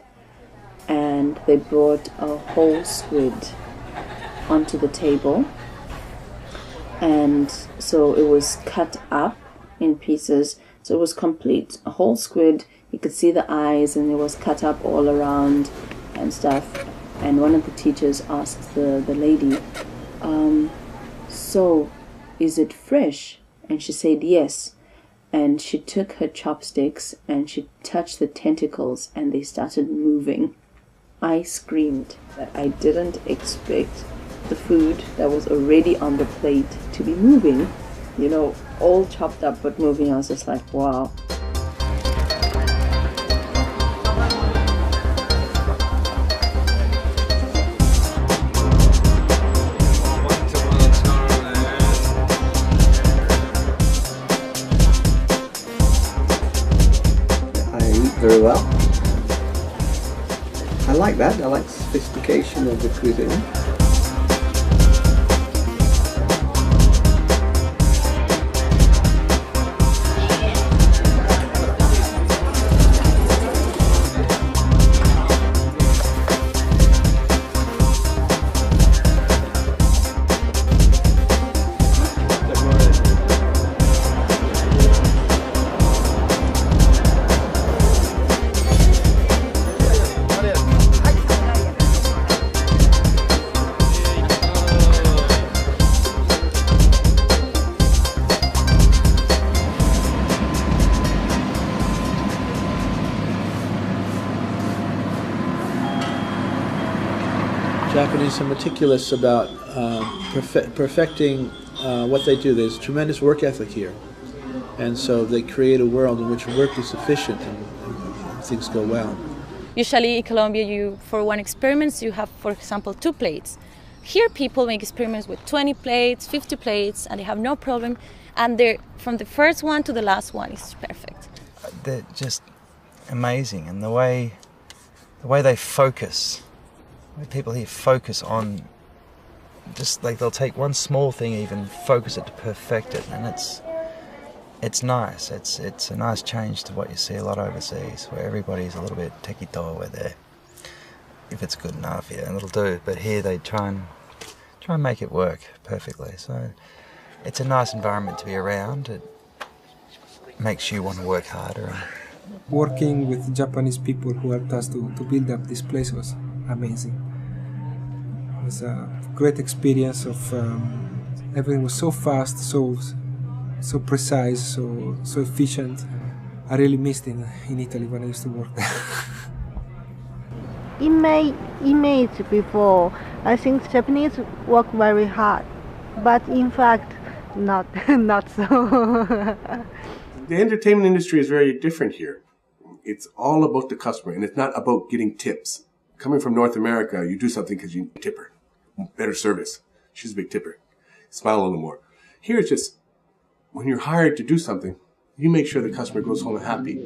And they brought a whole squid onto the table. And so it was cut up in pieces. So it was complete, a whole squid. You could see the eyes, and it was cut up all around and stuff. And one of the teachers asked the lady, so is it fresh? And she said yes. And she took her chopsticks and she touched the tentacles and they started moving. I screamed that I didn't expect the food that was already on the plate to be moving. You know, all chopped up but moving. I was just like, wow. Very well. I like that. I like the sophistication of the cuisine. Japanese are meticulous about perfecting what they do. There's tremendous work ethic here. And so they create a world in which work is efficient and things go well. Usually in Colombia, for one experiment, you have, for example, 2 plates. Here people make experiments with 20 plates, 50 plates, and they have no problem. And they're, from the first one to the last one is perfect. They're just amazing, and the way they focus. People here focus on, just like they'll take one small thing, even focus it to perfect it, and it's nice. It's a nice change to what you see a lot overseas, where everybody's a little bit tequito, where they, if it's good enough, yeah, it'll do. But here they try and make it work perfectly. So it's a nice environment to be around. It makes you want to work harder. Working with Japanese people who helped us to build up this place was amazing. It was a great experience of everything was so fast, so precise, so efficient. I really missed it in Italy when I used to work there. In my image before, I think Japanese work very hard, but in fact, not so. The entertainment industry is very different here. It's all about the customer, and it's not about getting tips. Coming from North America, you do something because you tip her. Better service. She's a big tipper. Smile a little more. Here it's just, when you're hired to do something, you make sure the customer goes home happy.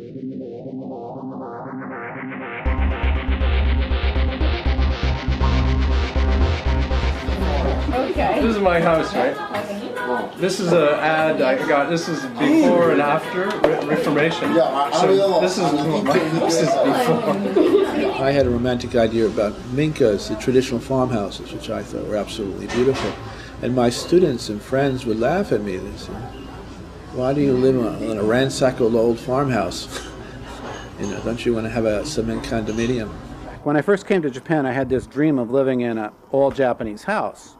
Okay. This is my house, right? This is an ad I got. This is before and after Reformation. So this is my house is before. I had a romantic idea about minkas, the traditional farmhouses, which I thought were absolutely beautiful. And my students and friends would laugh at me. They said, "Why do you live in a ransacked old farmhouse? Don't you want to have a cement condominium?" When I first came to Japan, I had this dream of living in an all-Japanese house.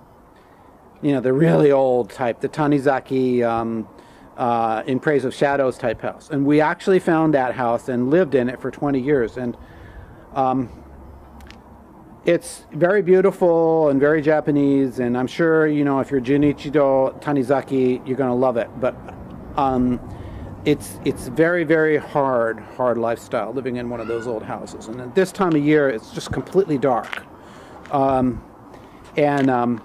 The really old type, the Tanizaki in praise of shadows type house. And we actually found that house and lived in it for 20 years. And it's very beautiful and very Japanese, and I'm sure, you know, if you're Junichiro Tanizaki, you're going to love it. But it's very, very hard lifestyle living in one of those old houses. And at this time of year, it's just completely dark. And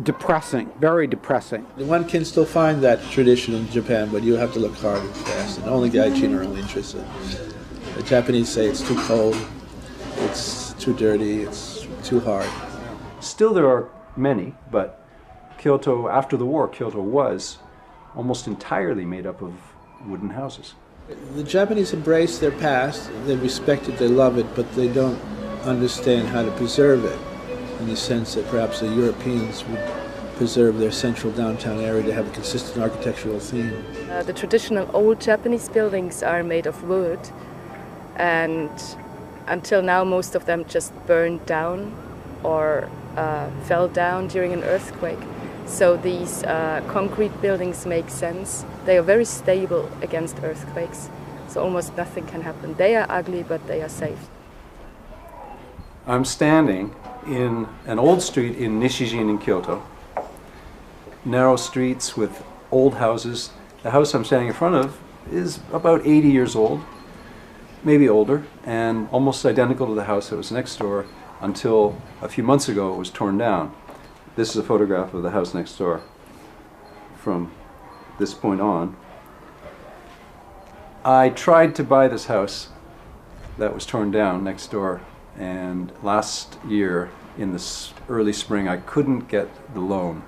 depressing, very depressing. One can still find that tradition in Japan, but you have to look hard and fast, and only Gaijin are only interested. The Japanese say it's too cold, it's too dirty, it's too hard. Still there are many, but Kyoto, after the war, Kyoto was almost entirely made up of wooden houses. The Japanese embrace their past, they respect it, they love it, but they don't understand how to preserve it, in the sense that perhaps the Europeans would preserve their central downtown area to have a consistent architectural theme. The traditional old Japanese buildings are made of wood, and until now most of them just burned down or fell down during an earthquake. So these concrete buildings make sense. They are very stable against earthquakes, so almost nothing can happen. They are ugly, but they are safe. I'm standing in an old street in Nishijin in Kyoto. Narrow streets with old houses. The house I'm standing in front of is about 80 years old, maybe older, and almost identical to the house that was next door until a few months ago it was torn down. This is a photograph of the house next door from this point on. I tried to buy this house that was torn down next door, and last year in the early spring I couldn't get the loan,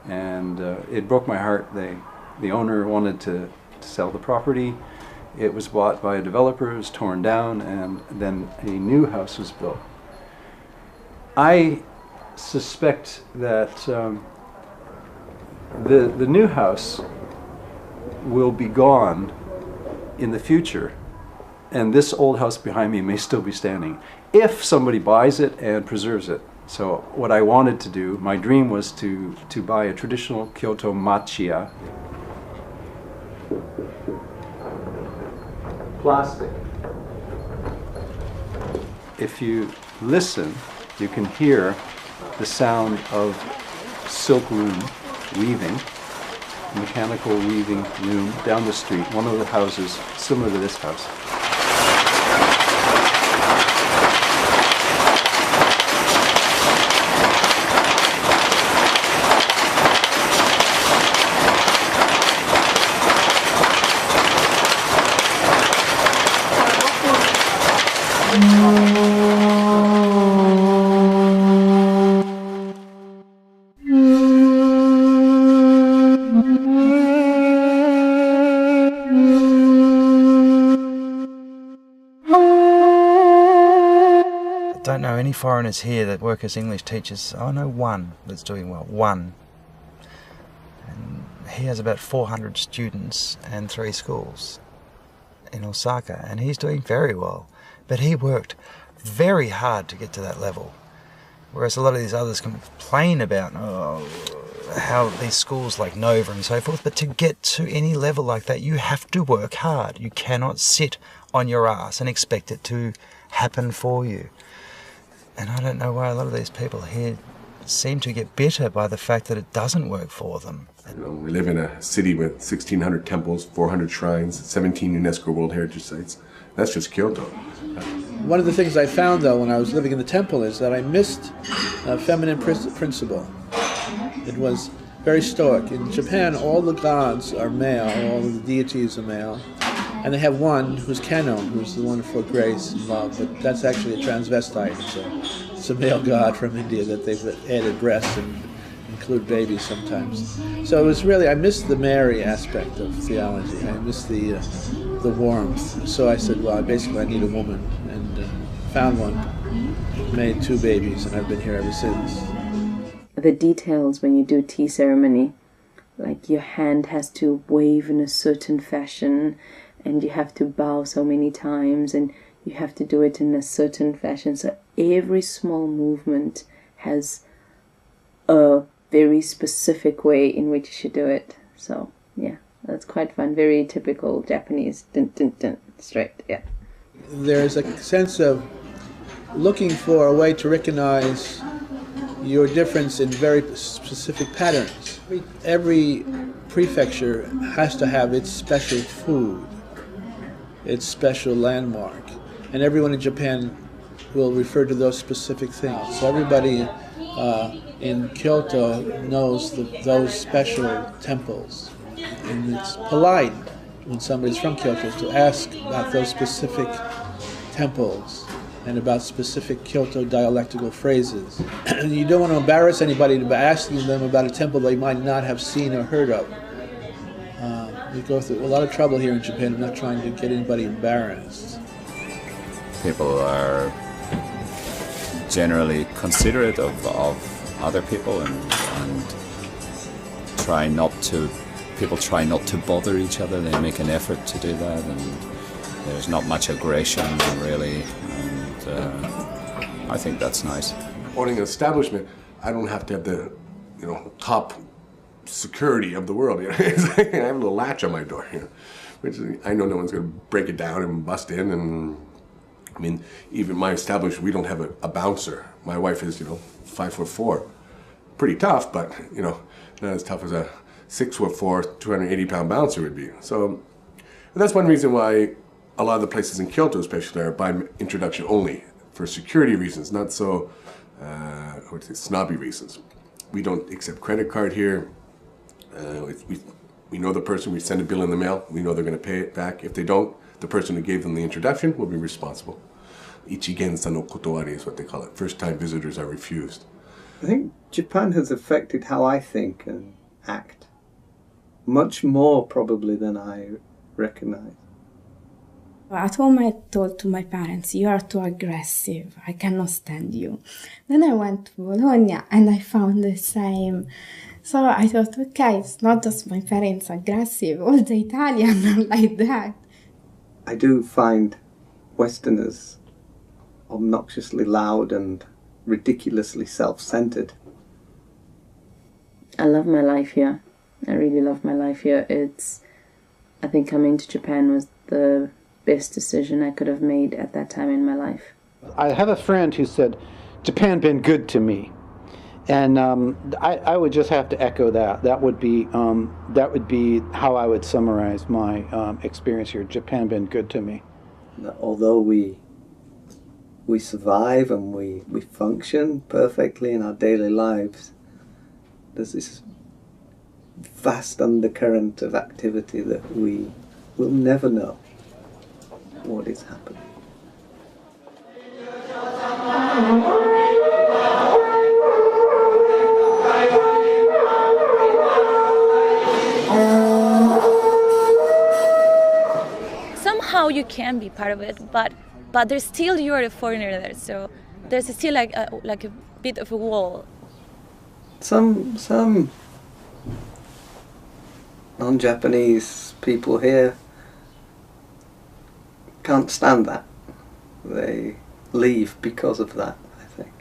and it broke my heart. The owner wanted to sell the property. It was bought by a developer, it was torn down, and then a new house was built. I suspect that the new house will be gone in the future, and this old house behind me may still be standing if somebody buys it and preserves it. So what I wanted to do, my dream was to buy a traditional Kyoto machiya. Plastic. If you listen, you can hear the sound of silk loom weaving, mechanical weaving loom down the street, one of the houses similar to this house. I don't know any foreigners here that work as English teachers. I know one that's doing well, one. And he has about 400 students and 3 schools in Osaka, and he's doing very well. But he worked very hard to get to that level. Whereas a lot of these others complain about how these schools like Nova and so forth, but to get to any level like that, you have to work hard. You cannot sit on your ass and expect it to happen for you. And I don't know why a lot of these people here seem to get bitter by the fact that it doesn't work for them. You know, we live in a city with 1,600 temples, 400 shrines, 17 UNESCO World Heritage Sites. That's just Kyoto. One of the things I found, though, when I was living in the temple is that I missed a feminine principle. It was very stoic. In Japan, all the gods are male, all the deities are male. And they have one who's Kannon, who's the one for grace and love, but that's actually a transvestite. It's a male god from India that they've added breasts and include babies sometimes. So it was really, I missed the Mary aspect of theology. I missed the warmth. So I said, well, basically I need a woman, and found one, made 2 babies, and I've been here ever since. The details when you do tea ceremony, like your hand has to wave in a certain fashion, and you have to bow so many times, and you have to do it in a certain fashion. So every small movement has a very specific way in which you should do it. So yeah, That's quite fun. Very typical Japanese. Dun, dun, dun, straight, yeah. There's a sense of looking for a way to recognize your difference in very specific patterns. Every prefecture has to have its special food, its special landmark, and everyone in Japan will refer to those specific things. So everybody in Kyoto knows those special temples, and it's polite when somebody's from Kyoto to ask about those specific temples and about specific Kyoto dialectical phrases. And you don't want to embarrass anybody by asking them about a temple they might not have seen or heard of. We go through a lot of trouble here in Japan. I'm not trying to get anybody embarrassed. People are generally considerate of other people and people try not to bother each other. They make an effort to do that, and there's not much aggression really, and I think that's nice. Owning an establishment, I don't have to have the top security of the world. I have a little latch on my door, which I know no one's going to break it down and bust in. And I mean, even my establishment, we don't have a bouncer. My wife is 5'4", pretty tough, but not as tough as a 6'4", 280-pound bouncer would be. So that's one reason why a lot of the places in Kyoto, especially, are by introduction only for security reasons, not so snobby reasons. We don't accept credit card here. We know the person. We send a bill in the mail. We know they're going to pay it back. If they don't, the person who gave them the introduction will be responsible. Ichigensa no kotowari is what they call it. First-time visitors are refused. I think Japan has affected how I think and act much more probably than I recognize. At home I told to my parents, you are too aggressive, I cannot stand you. Then I went to Bologna and I found the same. So I thought, okay, it's not just my parents aggressive, all the Italians are like that. I do find Westerners obnoxiously loud and ridiculously self-centered. I love my life here. I really love my life here. I think coming to Japan was the best decision I could have made at that time in my life. I have a friend who said, Japan been good to me. And I would just have to echo that. That would be how I would summarize my experience here. Japan been good to me. Although we survive and we function perfectly in our daily lives, there's this vast undercurrent of activity that we will never know what is happening. Somehow you can be part of it, but there's still, you're a foreigner there, so there's still like a bit of a wall. Some non-Japanese people here can't stand that. They leave because of that, I think.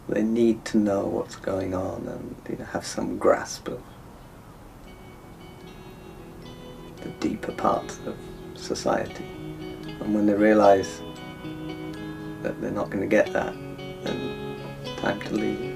They need to know what's going on and have some grasp of the deeper parts of society. And when they realize that they're not going to get that, then time to leave.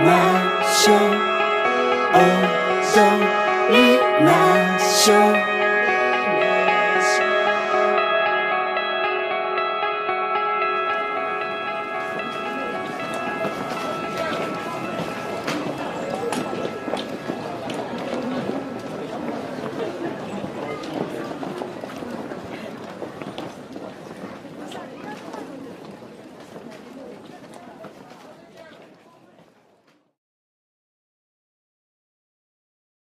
my show. Oh.